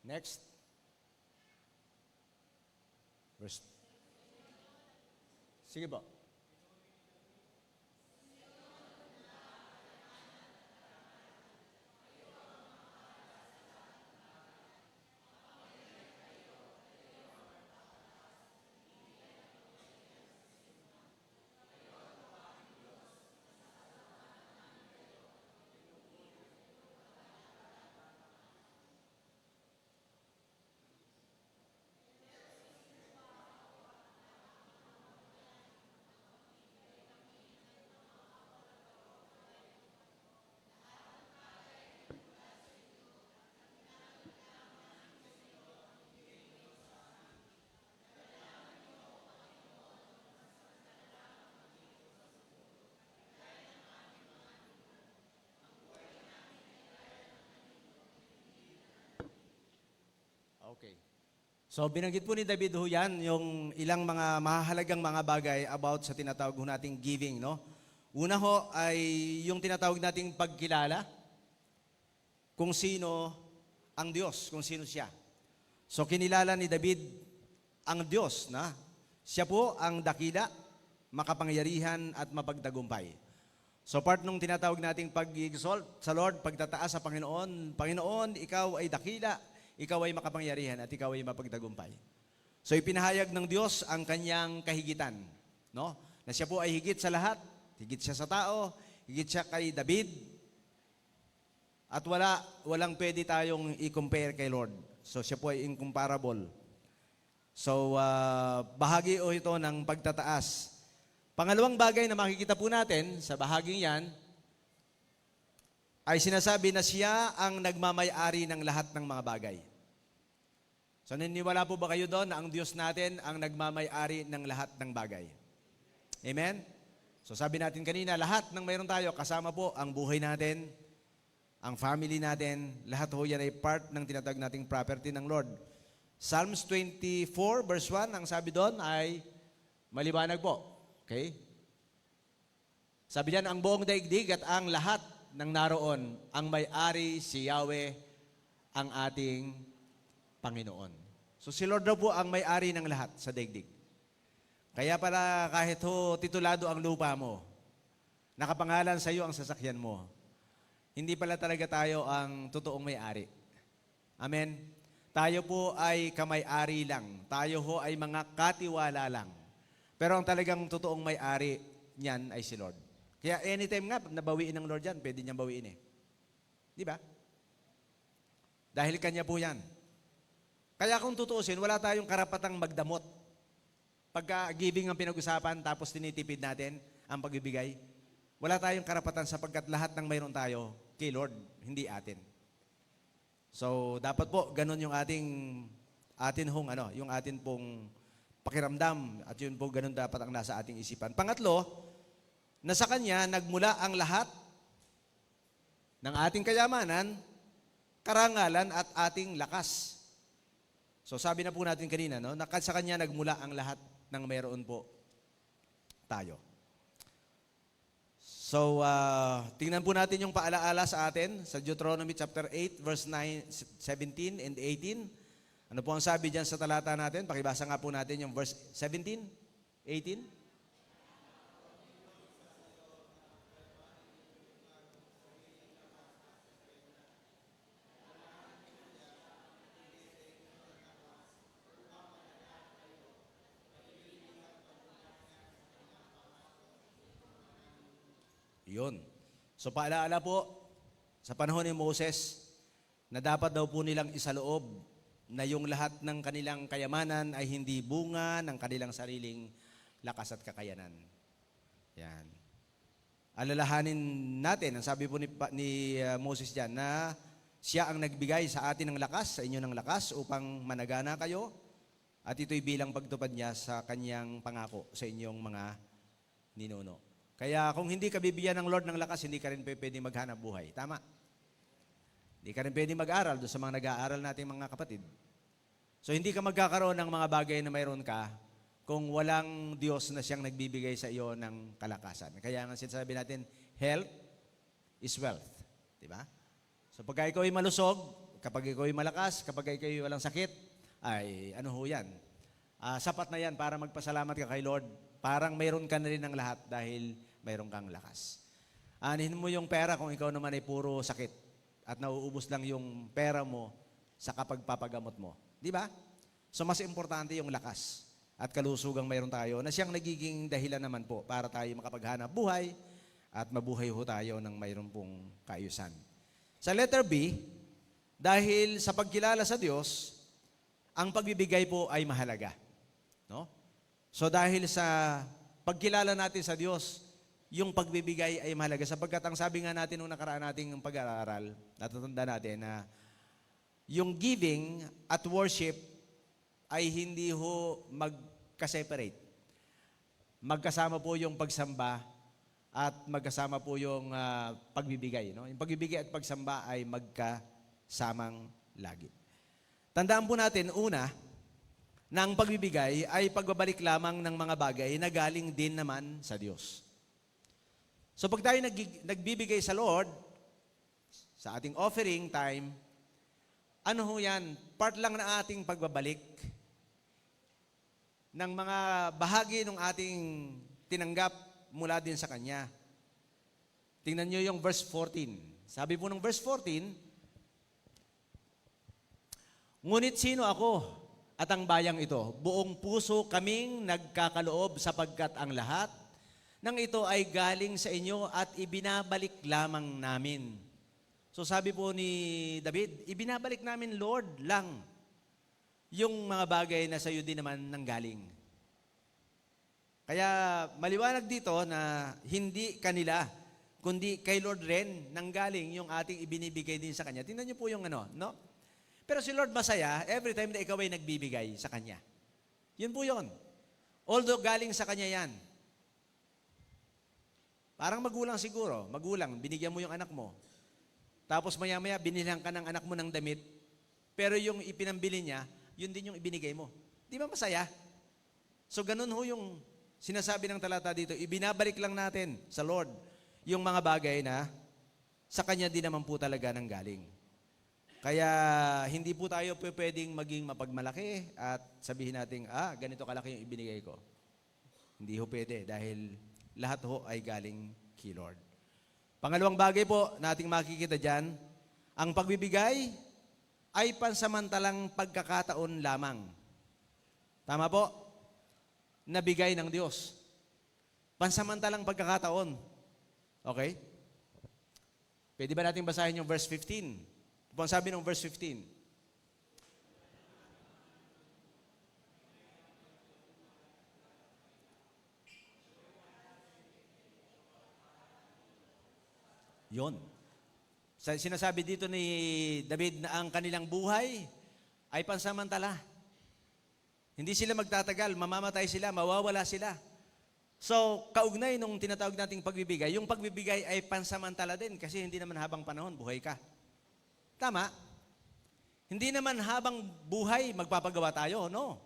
Next. Verse. Sige po. Okay. So binanggit po ni David ho yan, yung ilang mga mahalagang mga bagay about sa tinatawag ho nating giving, no? Una ho ay yung tinatawag nating pagkilala kung sino ang Diyos, kung sino siya. So kinilala ni David ang Diyos na siya po ang dakila, makapangyarihan at mapagtagumpay. So part nung tinatawag nating pag-exalt sa Lord, pagtataas sa Panginoon, Panginoon, ikaw ay dakila, ikaw ay makapangyarihan at ikaw ay mapagtagumpay. So ipinahayag ng Diyos ang kanyang kahigitan, no? Na siya po ay higit sa lahat, higit siya sa tao, higit siya kay David. At walang pwede tayong i-compare kay Lord. So siya po ay incomparable. So bahagi o ito ng pagtataas. Pangalawang bagay na makikita po natin sa bahaging yan ay sinasabi na siya ang nagmamay-ari ng lahat ng mga bagay. So naniniwala po ba kayo doon na ang Diyos natin ang nagmamay-ari ng lahat ng bagay? Amen? So sabi natin kanina, lahat ng mayroon tayo, kasama po ang buhay natin, ang family natin, lahat ho yan ay part ng tinatawag nating property ng Lord. Psalms 24 verse 1, ang sabi doon ay maliwanag po. Okay? Sabi diyan, ang buong daigdig at ang lahat ng naroon, ang may-ari si Yahweh, ang ating Panginoon. So si Lord daw po ang may-ari ng lahat sa daigdig. Kaya pala kahit ho titulado ang lupa mo, nakapangalan sa iyo ang sasakyan mo, hindi pala talaga tayo ang totoong may-ari. Amen? Tayo po ay kamay-ari lang. Tayo ho ay mga katiwala lang. Pero ang talagang totoong may-ari niyan ay si Lord. Kaya anytime nga, pag nabawiin ng Lord yan, pwede niyang bawiin eh. Di ba? Dahil Kanya po yan. Kaya kung tutuusin, wala tayong karapatang magdamot. Pagka giving ang pinag-usapan, tapos tinitipid natin ang pagbibigay, wala tayong karapatan sapagkat lahat ng mayroon tayo kay Lord, hindi atin. So, dapat po, ganun yung atin pong pakiramdam at yun po, ganun dapat ang nasa ating isipan. Pangatlo, na sa Kanya nagmula ang lahat ng ating kayamanan, karangalan at ating lakas. So, sabi na po natin kanina, no, na sa Kanya nagmula ang lahat ng mayroon po tayo. So, tingnan po natin yung paalaala sa atin sa Deuteronomy chapter 8, verse 9, 17 and 18. Ano po ang sabi dyan sa talata natin? Pakibasa nga po natin yung verse 17, 18. Yun. So paalaala po, sa panahon ni Moses, na dapat daw po nilang isaloob na yung lahat ng kanilang kayamanan ay hindi bunga ng kanilang sariling lakas at kakayanan. Yan. Alalahanin natin, ang sabi po ni Moses dyan, na siya ang nagbigay sa atin ng lakas, sa inyo ng lakas, upang managana kayo, at ito'y bilang pagtupad niya sa kanyang pangako sa inyong mga ninuno. Kaya kung hindi ka bibigyan ng Lord ng lakas, hindi ka rin pwede maghanap buhay. Tama? Hindi ka rin pwede mag-aral doon sa mga nag-aaral nating mga kapatid. So hindi ka magkakaroon ng mga bagay na mayroon ka kung walang Diyos na siyang nagbibigay sa iyo ng kalakasan. Kaya nga sinasabi natin, health is wealth. Diba? So pagka ikaw ay malusog, kapag ikaw ay malakas, kapag ikaw ay walang sakit, ay ano ho yan? Sapat na yan para magpasalamat ka kay Lord. Parang mayroon ka na rin ng lahat dahil mayroon kang lakas. Anihin mo yung pera kung ikaw naman ay puro sakit at nauubos lang yung pera mo sa kapagpapagamot mo. Di ba? So mas importante yung lakas at kalusugang mayroon tayo na siyang nagiging dahilan naman po para tayo makapaghanap buhay at mabuhay ho tayo ng mayroon pong kaayusan. Sa letter B, dahil sa pagkilala sa Diyos, ang pagbibigay po ay mahalaga. No? So dahil sa pagkilala natin sa Diyos, yung pagbibigay ay mahalaga. Sapagkat ang sabi nga natin nung nakaraan nating pag-aaral, natatanda natin na yung giving at worship ay hindi ho magka-separate. Magkasama po yung pagsamba at magkasama po yung pagbibigay. No? Yung pagbibigay at pagsamba ay magkasamang lagi. Tandaan po natin, una, na ang pagbibigay ay pagbabalik lamang ng mga bagay na galing din naman sa Diyos. So pag tayo nagbibigay sa Lord, sa ating offering time, ano ho yan? Part lang na ating pagbabalik ng mga bahagi ng ating tinanggap mula din sa Kanya. Tingnan nyo yung verse 14. Sabi po ng verse 14, ngunit sino ako at ang bayang ito? Buong puso kaming nagkakaloob sapagkat ang lahat ng ito ay galing sa inyo at ibinabalik lamang namin. So sabi po ni David, ibinabalik namin, Lord, lang yung mga bagay na sa iyo din naman nanggaling. Kaya maliwanag dito na hindi kanila, kundi kay Lord rin nanggaling yung ating ibinibigay din sa Kanya. Tingnan niyo po yung no? Pero si Lord masaya every time na ikaw ay nagbibigay sa Kanya. Yun po yun. Although galing sa Kanya yan. Parang magulang siguro. Magulang, binigyan mo yung anak mo. Tapos maya-maya, binilhan ka ng anak mo ng damit. Pero yung ipinambili niya, yun din yung ibinigay mo. Di ba masaya? So ganun ho yung sinasabi ng talata dito. Ibinabalik lang natin sa Lord yung mga bagay na sa Kanya din naman po talaga nang galing. Kaya hindi po tayo pwedeng maging mapagmalaki at sabihin natin, ganito kalaki yung ibinigay ko. Hindi ho pwede dahil lahat ho ay galing kay Lord. Pangalawang bagay po nating makikita dyan, ang pagbibigay ay pansamantalang pagkakataon lamang. Tama po? Nabigay ng Diyos. Pansamantalang pagkakataon. Okay? Pwede ba natin basahin yung verse 15? Ito po ang sabi ng verse 15. Yon. Sinasabi dito ni David na ang kanilang buhay ay pansamantala. Hindi sila magtatagal, mamamatay sila, mawawala sila. So, kaugnay nung tinatawag nating pagbibigay, yung pagbibigay ay pansamantala din kasi hindi naman habang panahon, buhay ka. Tama? Hindi naman habang buhay magpapagawa tayo, no?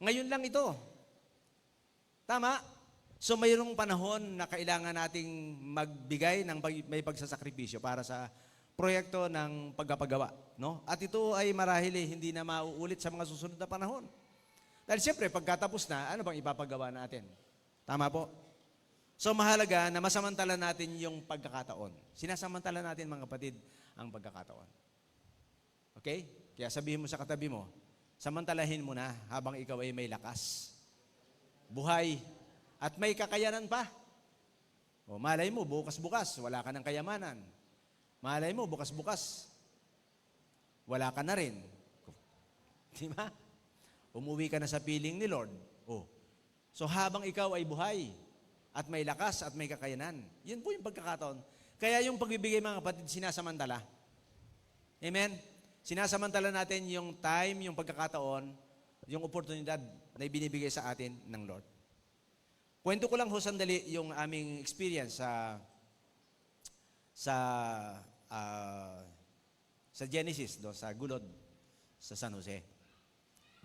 Ngayon lang ito. Tama? So mayroong panahon na kailangan nating magbigay ng may pagsasakripisyo para sa proyekto ng pagpapagawa, no? At ito ay marahil hindi na mauulit sa mga susunod na panahon. Dahil siyempre, pagkatapos na, ano bang ipapagawa natin? Tama po? So mahalaga na masamantala natin yung pagkakataon. Sinasamantala natin, mga kapatid, ang pagkakataon. Okay? Kaya sabihin mo sa katabi mo, samantalahin mo na habang ikaw ay may lakas, buhay, at may kakayanan pa. O malay mo, bukas-bukas, wala ka ng kayamanan. Malay mo, bukas-bukas, wala ka na rin. Di ba? Umuwi ka na sa piling ni Lord. So habang ikaw ay buhay, at may lakas, at may kakayanan, yun po yung pagkakataon. Kaya yung pagbibigay, mga kapatid, sinasamantala. Amen? Sinasamantala natin yung time, yung pagkakataon, yung oportunidad na ibinibigay sa atin ng Lord. Kwento ko lang ho sandali yung aming experience sa Genesis, sa Gulod, sa San Jose.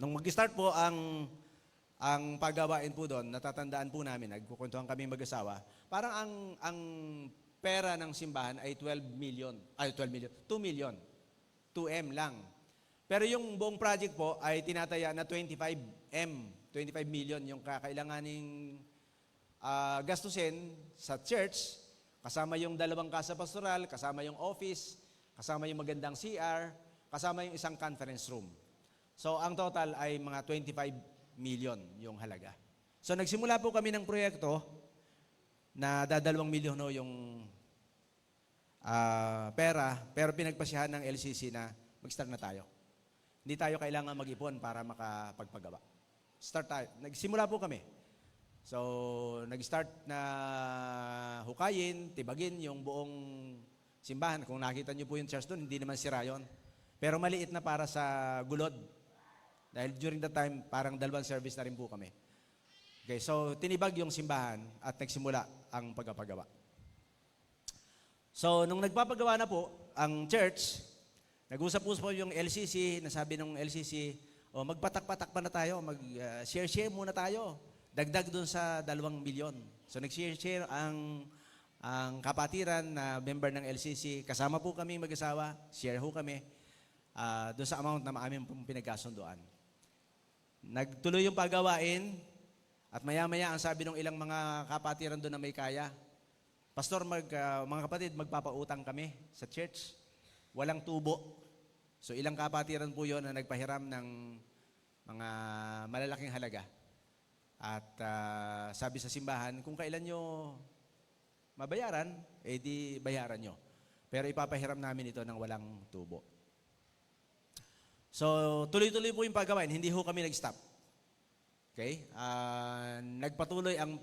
Nung mag-start po ang paggawain po doon, natatandaan po namin, nagkukwentuhan kami mag-asawa, parang ang pera ng simbahan ay 2 million, 2 M lang. Pero yung buong project po ay tinataya na 25 million yung kakailanganing gastusin sa church, kasama yung 2 kasa pastoral, kasama yung office, kasama yung magandang CR, kasama yung isang conference room. So, ang total ay mga 25 million yung halaga. So, nagsimula po kami ng proyekto na 2 milyon no, yung pera, pero pinagpasyahan ng LCC na mag-start na tayo. Hindi tayo kailangan mag-ipon para makapagpagawa. Start tayo. Nagsimula po kami. So, nag-start na hukayin, tibagin yung buong simbahan. Kung nakita niyo po yung church doon, hindi naman sira yun. Pero maliit na para sa Gulod. Dahil during that time, parang 2 service na rin po kami. Okay, so tinibag yung simbahan at nagsimula ang pagpapagawa. So, nung nagpapagawa na po ang church, nag-usap po yung LCC, nasabi ng LCC, magpatak-patak pa na tayo, mag-share-share muna tayo. Dagdag dun sa 2 milyon. So, nag-share ang kapatiran na member ng LCC. Kasama po kami mag-asawa, share ho kami doon sa amount na aming pinagkasunduan. Nagtuloy yung paggawain at maya-maya ang sabi ng ilang mga kapatiran doon na may kaya, Pastor, mga kapatid, magpapautang kami sa church. Walang tubo. So ilang kapatiran po yun na nagpahiram ng mga malalaking halaga. At sabi sa simbahan, kung kailan nyo mabayaran, di bayaran nyo. Pero ipapahiram namin ito ng walang tubo. So, tuloy-tuloy po yung paggawain. Hindi ho kami nag-stop. Okay? Nagpatuloy ang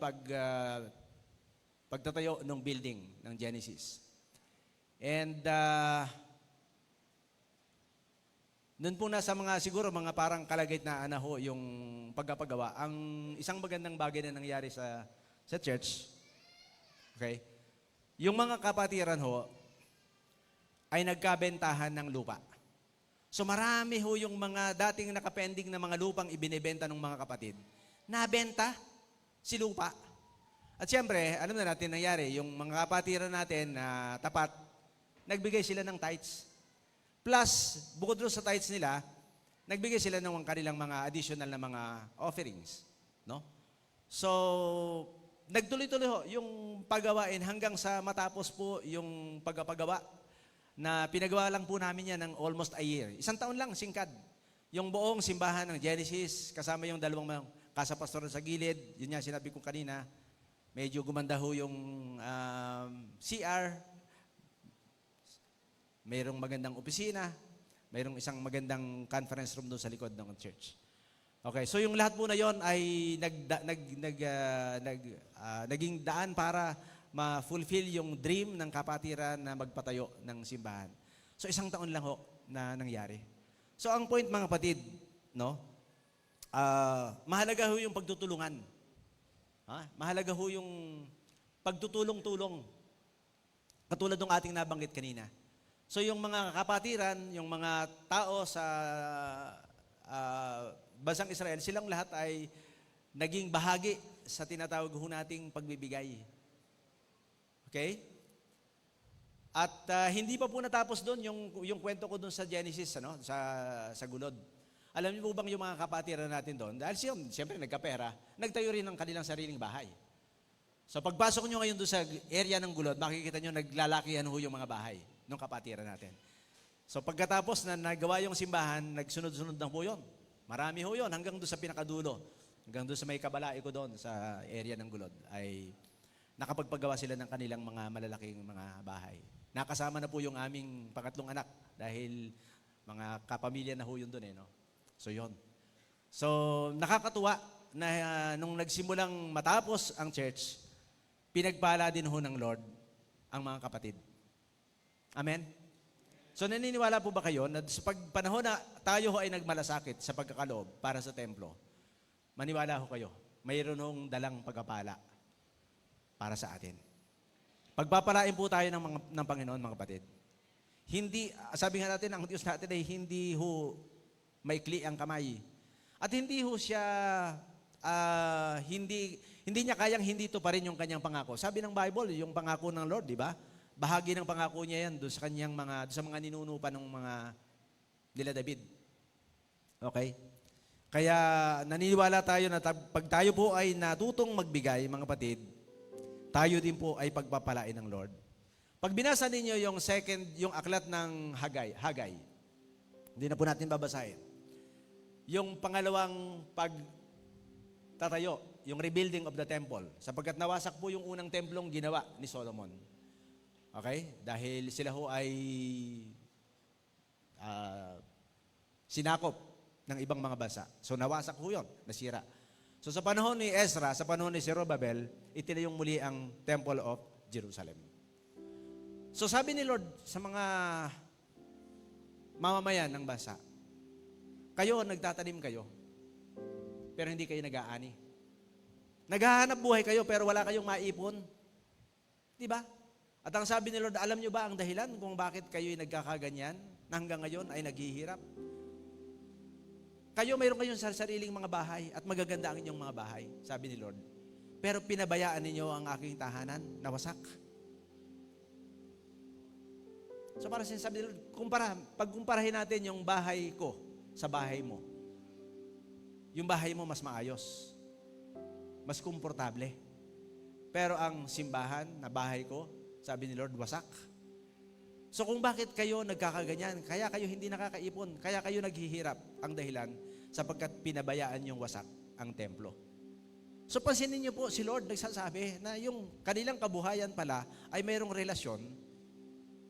pagtatayo ng building ng Genesis. And noon po nasa siguro mga parang kalagitnaan na ho yung pagpapagawa. Ang isang magandang bagay na nangyari sa church, okay? Yung mga kapatiran ho ay nagkabentahan ng lupa. So marami ho yung mga dating nakapending na mga lupang ibinebenta ng mga kapatid. Nabenta si lupa. At siyempre, alam na natin nangyari, yung mga kapatiran natin na tapat, nagbigay sila ng tithes. Plus, bukod doon sa tithes nila, nagbigay sila ng kanilang mga additional na mga offerings. No? So, nagtuloy-tuloy ho yung paggawain hanggang sa matapos po yung pagpagawa na pinagawa lang po namin yan ng almost a year. 1 taon lang, singkad. Yung buong simbahan ng Genesis, kasama yung dalawang kasapastoran sa gilid, yun nga sinabi ko kanina, medyo gumanda ho yung CR, mayroong magandang opisina, mayroong isang magandang conference room doon sa likod ng church. Okay, so yung lahat po na yon ay naging daan para ma-fulfill yung dream ng kapatiran na magpatayo ng simbahan. So 1 taon lang ho na nangyari. So ang point mga kapatid, no? Mahalaga ho yung pagtutulungan. Mahalaga ho yung pagtutulong-tulong. Katulad ng ating nabanggit kanina. So yung mga kapatiran, yung mga tao sa bansang Israel, silang lahat ay naging bahagi sa tinatawag ho nating pagbibigay. Okay? At hindi pa po natapos doon yung kwento ko doon sa Genesis, sa gulod. Alam niyo po bang yung mga kapatiran natin doon, dahil siyempre nagkapera, nagtayo rin ng kanilang sariling bahay. So pagpasok nyo ngayon doon sa area ng gulod, makikita nyo naglalakihan ho yung mga bahay ng kapatiran natin. So pagkatapos na nagawa yung simbahan, nagsunod-sunod na po yun. Marami ho yun, hanggang doon sa pinakadulo. Hanggang doon sa may kabalae ko doon, sa area ng gulod, ay nakapagpagawa sila ng kanilang mga malalaking mga bahay. Nakasama na po yung aming pangatlong anak dahil mga kapamilya na ho yun doon no? So yun. So nakakatuwa na nung nagsimulang matapos ang church, pinagpala din ho ng Lord ang mga kapatid. Amen? So naniniwala po ba kayo na sa panahon na tayo ho ay nagmalasakit sa pagkakaloob para sa templo, maniwala ho kayo, mayroon hong dalang pagpapala para sa atin. Pagpapalain po tayo ng Panginoon, mga kapatid. Hindi, sabi nga natin, ang Diyos natin ay hindi ho maikli ang kamay. At hindi ho siya, hindi niya kayang hindi to pa rin yung kanyang pangako. Sabi ng Bible, yung pangako ng Lord, di ba? Bahagi ng pangako niya yan doon sa kanyang sa mga ninuno pa ng mga nila David. Okay? Kaya naniniwala tayo na pag tayo po ay natutong magbigay, mga kapatid, tayo din po ay pagpapalain ng Lord. Pag binasa ninyo yung aklat ng Hagay, hindi na po natin babasahin. Yung pangalawang pagtatayo, yung rebuilding of the temple, sapagkat nawasak po yung unang templong ginawa ni Solomon. Okay? Dahil sila ho ay sinakop ng ibang mga bansa. So nawasak ho yun, nasira. So sa panahon ni Ezra, sa panahon ni Zerubbabel, itinayong muli ang Temple of Jerusalem. So sabi ni Lord sa mga mamamayan ng bansa, kayo, nagtatanim kayo, pero hindi kayo nag-aani. Naghahanap buhay kayo, pero wala kayong maipon. Di ba? At ang sabi ni Lord, alam nyo ba ang dahilan kung bakit kayo'y nagkakaganyan na hanggang ngayon ay naghihirap? Kayo, mayroon kayong sariling mga bahay at magaganda ang inyong mga bahay, sabi ni Lord. Pero pinabayaan ninyo ang aking tahanan na wasak. So para sinasabi ni Lord, pagkumparahin natin yung bahay ko sa bahay mo, yung bahay mo mas maayos, mas komportable. Pero ang simbahan na bahay ko, sabi ni Lord, wasak. So kung bakit kayo nagkakaganyan, kaya kayo hindi nakakaipon, kaya kayo naghihirap, ang dahilan, sapagkat pinabayaan yung wasak ang templo. So pansinin niyo po, si Lord nagsasabi na yung kanilang kabuhayan pala ay mayroong relasyon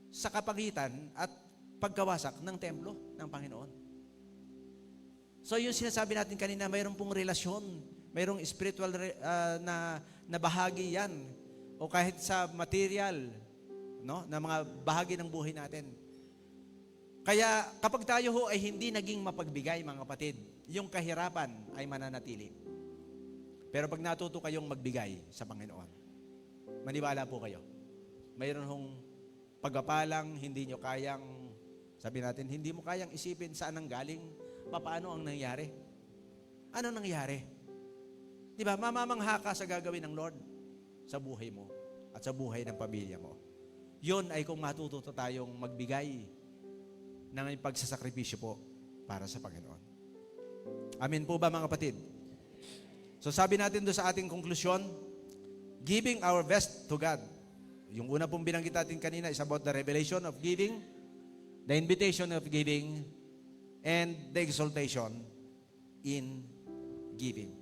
sa kapagitan at pagkawasak ng templo ng Panginoon. So yung sinasabi natin kanina, mayroong pong relasyon, mayroong spiritual na bahagi yan, o kahit sa material, na mga bahagi ng buhay natin. Kaya kapag tayo ho ay hindi naging mapagbigay, mga kapatid, yung kahirapan ay mananatili. Pero pag natuto kayong magbigay sa Panginoon, maniwala po kayo, mayroon hong pagpapalang hindi nyo kayang, sabi natin, hindi mo kayang isipin saan ang galing, paano ang nangyari. Ano nangyari? Di ba, mamamangha ka sa gagawin ng Lord sa buhay mo at sa buhay ng pamilya mo. Yun ay kung matututo tayong magbigay ng pagsasakripisyo po para sa Panginoon. Amen po ba mga kapatid? So sabi natin doon sa ating konklusyon, giving our best to God. Yung una pong binanggit natin kanina is about the revelation of giving, the invitation of giving, and the exaltation in giving.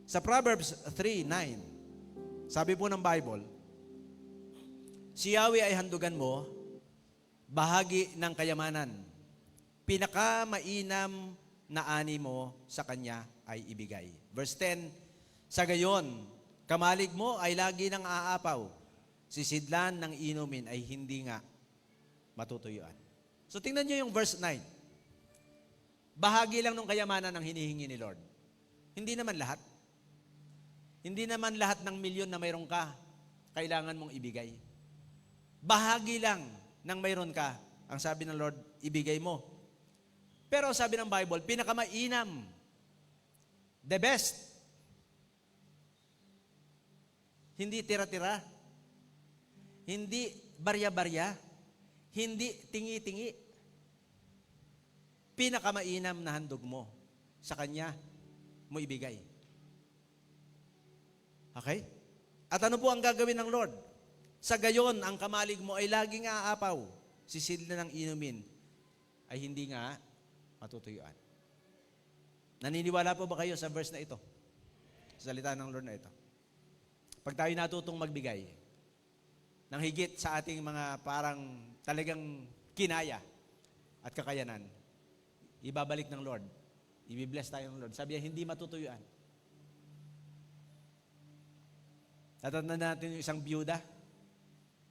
Sa Proverbs 3:9, sabi po ng Bible, si Yahweh ay handugan mo, bahagi ng kayamanan. Pinakamainam na ani mo sa Kanya ay ibigay. Verse 10, sa gayon, kamalig mo ay lagi ng aapaw. Sisidlan ng inumin ay hindi nga matutuyuan. So tingnan nyo yung verse 9. Bahagi lang ng kayamanan ang hinihingi ni Lord. Hindi naman lahat. Hindi naman lahat ng milyon na mayroon ka, kailangan mong ibigay. Bahagi lang ng mayroon ka, ang sabi ng Lord, ibigay mo. Pero sabi ng Bible, pinakamainam, the best. Hindi tira-tira. Hindi barya-barya. Hindi tingi-tingi. Pinakamainam na handog mo sa Kanya mo ibigay. Okay? At ano po ang gagawin ng Lord? Sa gayon, ang kamalig mo ay laging aapaw. Sisidlan ng inumin ay hindi nga matutuyuan. Naniniwala po ba kayo sa verse na ito? Salita ng Lord na ito. Pag tayo natutong magbigay ng higit sa ating mga parang talagang kinaya at kakayanan, ibabalik ng Lord. Ibibless tayo ng Lord. Sabi niya, hindi matutuyuan. Tatandaan natin yung isang byuda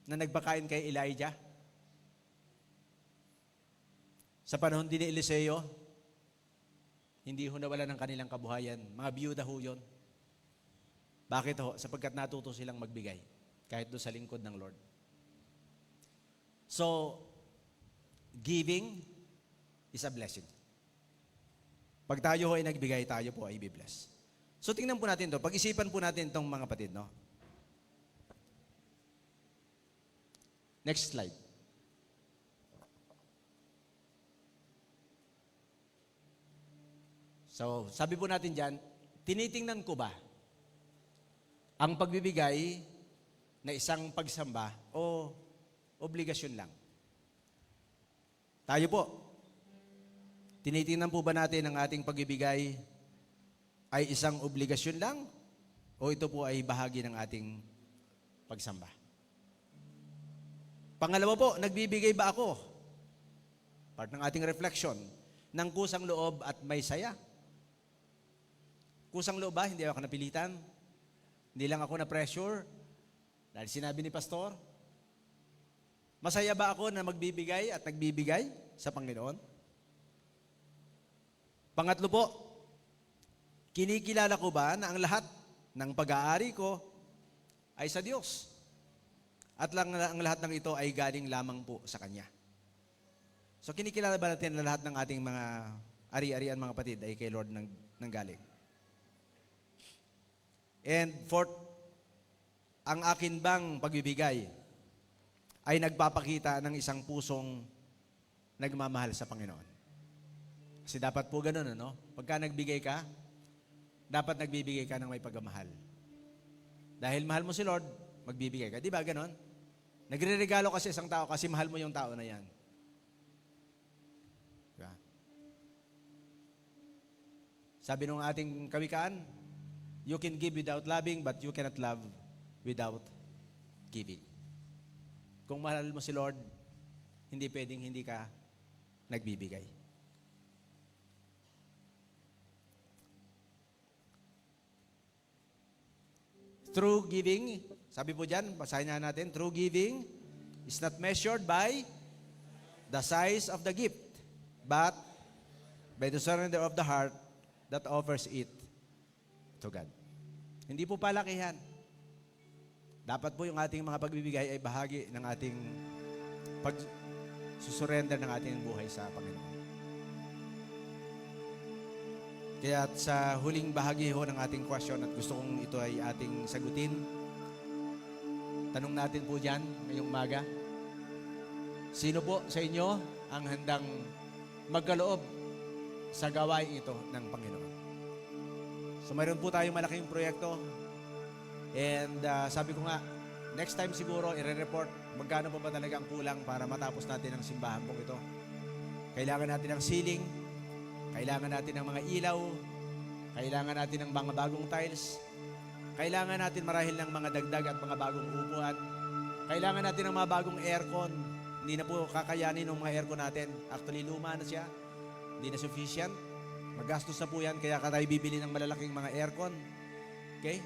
na nagpakain kay Elijah. Sa panahon din ni Eliseo, hindi ho nawala ng kanilang kabuhayan. Mga byuda ho yun. Bakit ho? Sapagkat natuto silang magbigay kahit doon sa lingkod ng Lord. So, giving is a blessing. Pag tayo ho ay nagbigay, tayo po ay i-bless. So, tingnan po natin to. Pag-isipan po natin itong mga kapatid, no? Next slide. So, sabi po natin dyan, tinitingnan ko ba ang pagbibigay na isang pagsamba o obligasyon lang? Tayo po, tinitingnan po ba natin ang ating pagbibigay ay isang obligasyon lang o ito po ay bahagi ng ating pagsamba? Pangalawa po, nagbibigay ba ako? Part ng ating reflection, ng kusang loob at may saya. Kusang loob ba? Hindi ako napilitan. Hindi lang ako na-pressure. Dahil sinabi ni Pastor. Masaya ba ako na magbibigay at nagbibigay sa Panginoon? Pangatlo po, kinikilala ko ba na ang lahat ng pag-aari ko ay sa Diyos? At ang lahat ng ito ay galing lamang po sa Kanya. So kinikilala ba natin na lahat ng ating mga ari-arian mga kapatid ay kay Lord nang galing? And fourth, ang akin bang pagbibigay ay nagpapakita ng isang pusong nagmamahal sa Panginoon? Kasi dapat po ganun, ano? Pagka nagbigay ka, dapat nagbibigay ka ng may pagmamahal. Dahil mahal mo si Lord, magbibigay ka. Di ba ganun? Nagre-regalo ka sa isang tao kasi mahal mo yung tao na yan. Diba? Sabi nung ating kawikaan, you can give without loving, but you cannot love without giving. Kung mahal mo si Lord, hindi pwedeng hindi ka nagbibigay. True giving, sabi po dyan, basahin na natin, true giving is not measured by the size of the gift, but by the surrender of the heart that offers it to God. Hindi po palakihan. Dapat po yung ating mga pagbibigay ay bahagi ng ating pag-surrender ng ating buhay sa Panginoon. Kaya sa huling bahagi ho ng ating question at gusto kong ito ay ating sagutin, tanong natin po dyan ngayong umaga, Sino po sa inyo ang handang magkaloob sa gawain ito ng Panginoon? So mayroon po tayong malaking proyekto and sabi ko nga, next time siguro i-report magkano pa ba talaga ang kulang para matapos natin ang simbahan po ito. Kailangan natin ng ceiling, kailangan natin ng mga ilaw, kailangan natin ng mga bagong tiles, kailangan natin marahil ng mga dagdag at mga bagong upuan, kailangan natin ng mga bagong aircon. Hindi na po kakayanin ng mga aircon natin. Actually, luma na siya. Hindi na sufficient. Magastos na po yan, kaya tayo bibili ng malalaking mga aircon. Okay?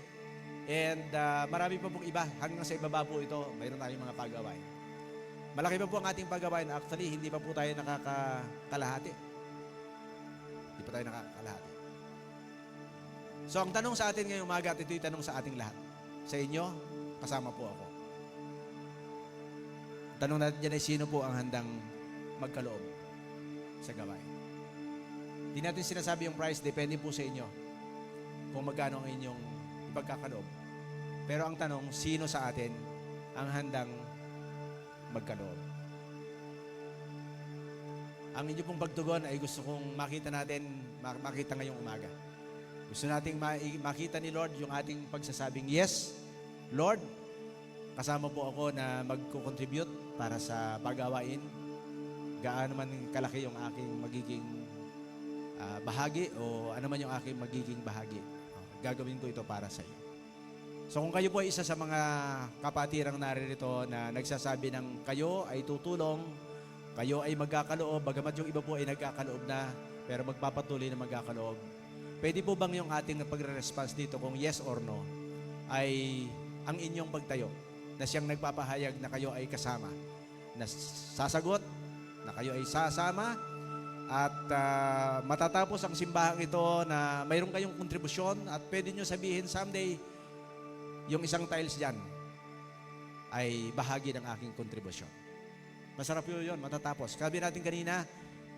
And marami pa pong iba. Hanggang sa ibaba po ito, mayroon tayong mga pagawain. Malaki pa po ang ating pagawain. Actually, hindi pa po tayo nakakakalahati. Hindi pa tayo nakakakalahati. So, ang tanong sa atin ngayong umaga at ito'y tanong sa ating lahat. Sa inyo, kasama po ako. Tanong natin dyan ay sino po ang handang magkaloob sa gawain. Hindi natin sinasabi yung price, depende po sa inyo kung magkano ang inyong ipagkakaloob. Pero ang tanong, sino sa atin ang handang magkaloob? Ang inyo pong pagtugon ay gusto kong makita ngayong umaga. Gusto nating makita ni Lord yung ating pagsasabing, yes, Lord, kasama po ako na magko-contribute para sa pagawain. Gaano man kalaki yung aking magiging bahagi o ano man yung aking magiging bahagi. Gagawin ko ito para sa iyo. So kung kayo po ay isa sa mga kapatirang naririto na nagsasabi ng kayo ay tutulong, kayo ay magkakaloob, bagamat yung iba po ay nagkakaloob na, pero magpapatuloy na magkakaloob. Pwede po bang yung ating pagre-response dito kung yes or no ay ang inyong pagtayo na siyang nagpapahayag na kayo ay kasama, na sasagot, na kayo ay sasama, at matatapos ang simbahang ito na mayroon kayong kontribusyon at pwede nyo sabihin someday, yung isang tiles dyan ay bahagi ng aking kontribusyon. Masarap yun, matatapos. Sabi natin kanina,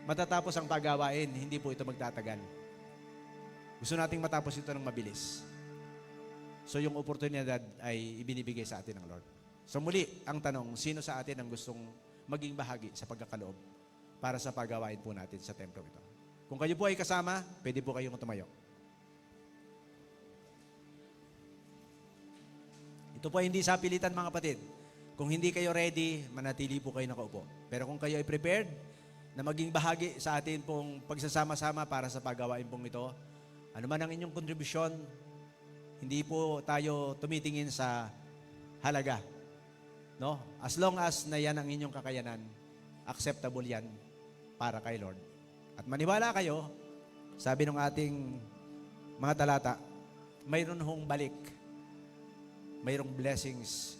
matatapos ang pagawain, hindi po ito magtatagal. Gusto nating matapos ito ng mabilis. So yung oportunidad ay ibinibigay sa atin ng Lord. So muli, ang tanong, sino sa atin ang gustong maging bahagi sa pagkakaloob para sa pagawain po natin sa templo ito? Kung kayo po ay kasama, pwede po kayong tumayo. Ito po ay hindi sa pilitan mga kapatid. Kung hindi kayo ready, manatili po kayo nakaupo. Pero kung kayo ay prepared na maging bahagi sa atin pong pagsasama-sama para sa pagawain pong ito, ano man ang inyong kontribusyon, hindi po tayo tumitingin sa halaga. No? As long as na yan ang inyong kakayanan, acceptable yan para kay Lord. At maniwala kayo, sabi ng ating mga talata, mayroon hong balik. Mayroong blessings.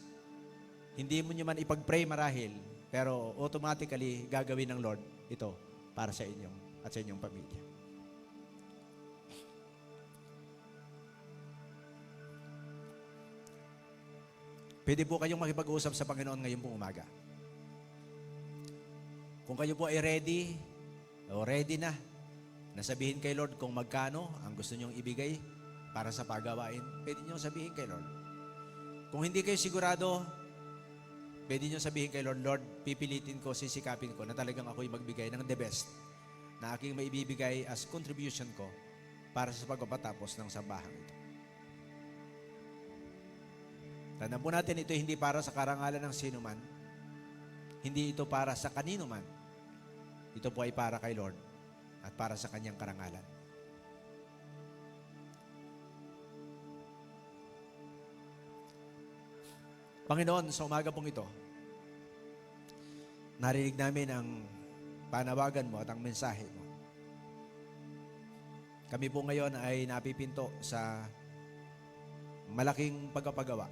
Hindi mo nyo man ipag-pray marahil, pero automatically gagawin ng Lord ito para sa inyong at sa inyong pamilya. Pwede po kayong makipag-usap sa Panginoon ngayon pong umaga. Kung kayo po ay ready, o ready na sabihin kay Lord kung magkano ang gusto nyong ibigay para sa pagawain, pwede nyo sabihin kay Lord. Kung hindi kayo sigurado, pwede nyo sabihin kay Lord, Lord, pipilitin ko, sisikapin ko na talagang ako'y magbigay ng the best na aking maibibigay as contribution ko para sa pagpapatapos ng sambahan ito. Tandaan po natin, ito hindi para sa karangalan ng sino man. Hindi ito para sa kanino man. Ito po ay para kay Lord at para sa kanyang karangalan. Panginoon, sa umaga pong ito, narinig namin ang panawagan mo at ang mensahe mo. Kami po ngayon ay napipinto sa malaking pagpapagawa.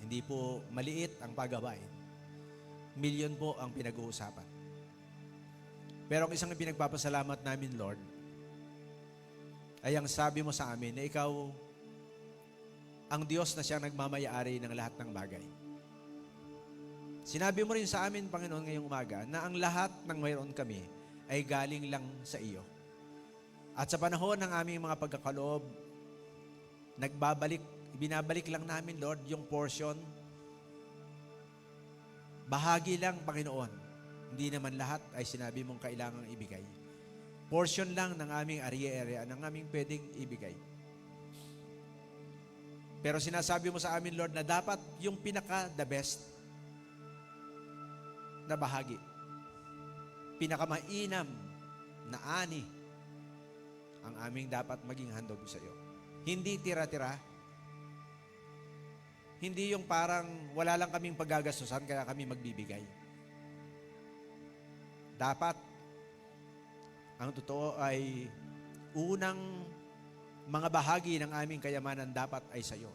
Hindi po maliit ang paggawain. Milyon po ang pinag-uusapan. Pero ang isang pinagpapasalamat namin, Lord, ay ang sabi mo sa amin na ikaw ang Diyos na siyang nagmamayari ng lahat ng bagay. Sinabi mo rin sa amin, Panginoon, ngayong umaga, na ang lahat ng mayroon kami ay galing lang sa iyo. At sa panahon ng aming mga pagkakaloob, binabalik lang namin, Lord, yung portion. Bahagi lang, Panginoon. Hindi naman lahat ay sinabi mong kailangang ibigay. Portion lang ng aming area ng aming pwedeng ibigay. Pero sinasabi mo sa amin, Lord, na dapat yung pinaka-the best na bahagi, pinakamainam na ani, ang aming dapat maging handog sa iyo. Hindi tira-tira. Hindi yung parang wala lang kaming paggagastusan kaya kami magbibigay. Dapat, ang totoo ay unang mga bahagi ng aming kayamanan dapat ay sa iyo.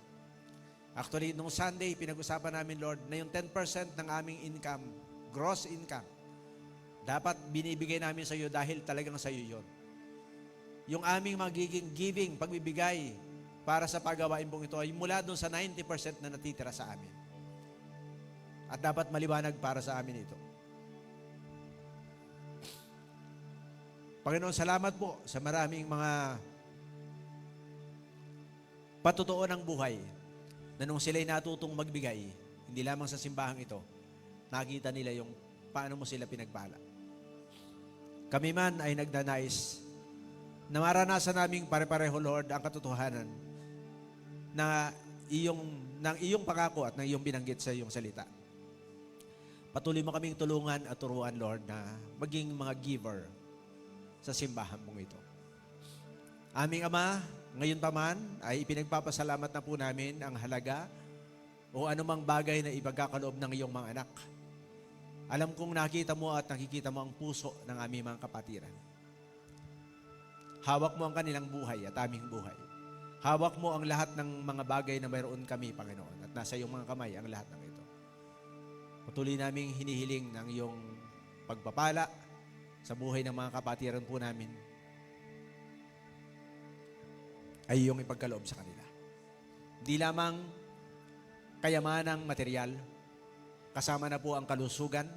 Actually, nung Sunday, pinag-usapan namin, Lord, na yung 10% ng aming income, gross income, dapat binibigay namin sa iyo dahil talagang sa iyo yun. Yung aming magiging giving, pagbibigay para sa paggawain pong ito ay mula doon sa 90% na natitira sa amin. At dapat maliwanag para sa amin ito. Panginoon, salamat po sa maraming mga patotoo ng buhay na nung sila'y natutong magbigay, hindi lamang sa simbahang ito, nakita nila yung paano mo sila pinagpala. Kami man ay nagnanais na maranasan naming pare-pareho, Lord, ang katotohanan na ng iyong pangako at ng iyong binanggit sa iyong salita. Patuloy mo kaming tulungan at turuan, Lord, na maging mga giver sa simbahan mong ito. Aming Ama, ngayon pa man ay ipinagpapasalamat na po namin ang halaga o anumang bagay na ipagkakaloob ng iyong mga anak. Alam kong nakita mo at nakikita mo ang puso ng aming mga kapatiran. Hawak mo ang kanilang buhay at aming buhay. Hawak mo ang lahat ng mga bagay na mayroon kami, Panginoon, at nasa iyong mga kamay ang lahat ng ito. Patuloy naming hinihiling ng iyong pagpapala sa buhay ng mga kapatiran po namin ay iyong ipagkaloob sa kanila. Hindi lamang kayamanang material, kasama na po ang kalusugan,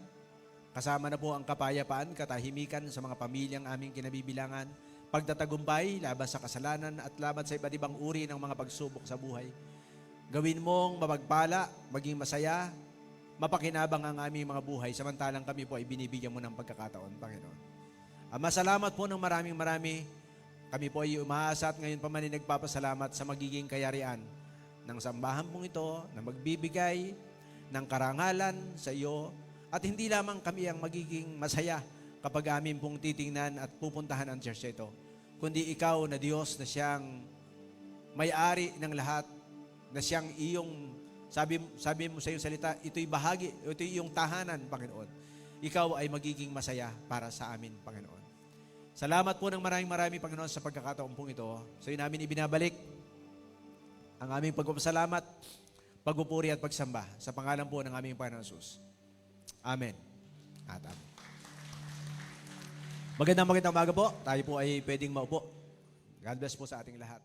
kasama na po ang kapayapaan, katahimikan sa mga pamilyang aming kinabibilangan, pagtatagumpay laban sa kasalanan at laban sa iba't ibang uri ng mga pagsubok sa buhay. Gawin mong mapagpala, maging masaya, mapakinabang ang aming mga buhay, samantalang kami po ay binibigyan mo ng pagkakataon, Panginoon. Ama, salamat po ng marami. Kami po ay umaasa at ngayon pa man ay nagpapasalamat sa magiging kayarian ng sambahan pong ito na magbibigay ng karangalan sa iyo at hindi lamang kami ang magiging masaya kapag amin pong titingnan at pupuntahan ang church ito, kundi ikaw na Diyos na siyang may-ari ng lahat, na siyang iyong, sabi mo sa iyong salita, ito'y bahagi, ito'y iyong tahanan, Panginoon. Ikaw ay magiging masaya para sa amin, Panginoon. Salamat po ng maraming Panginoon, sa pagkakataon pong ito. Sa iyo namin ibinabalik ang aming pagpapasalamat, pagpupuri at pagsamba sa pangalan po ng aming Panginoon Jesus. Amen. At amen. Magandang umaga po. Tayo po ay pwedeng maupo. God bless po sa ating lahat.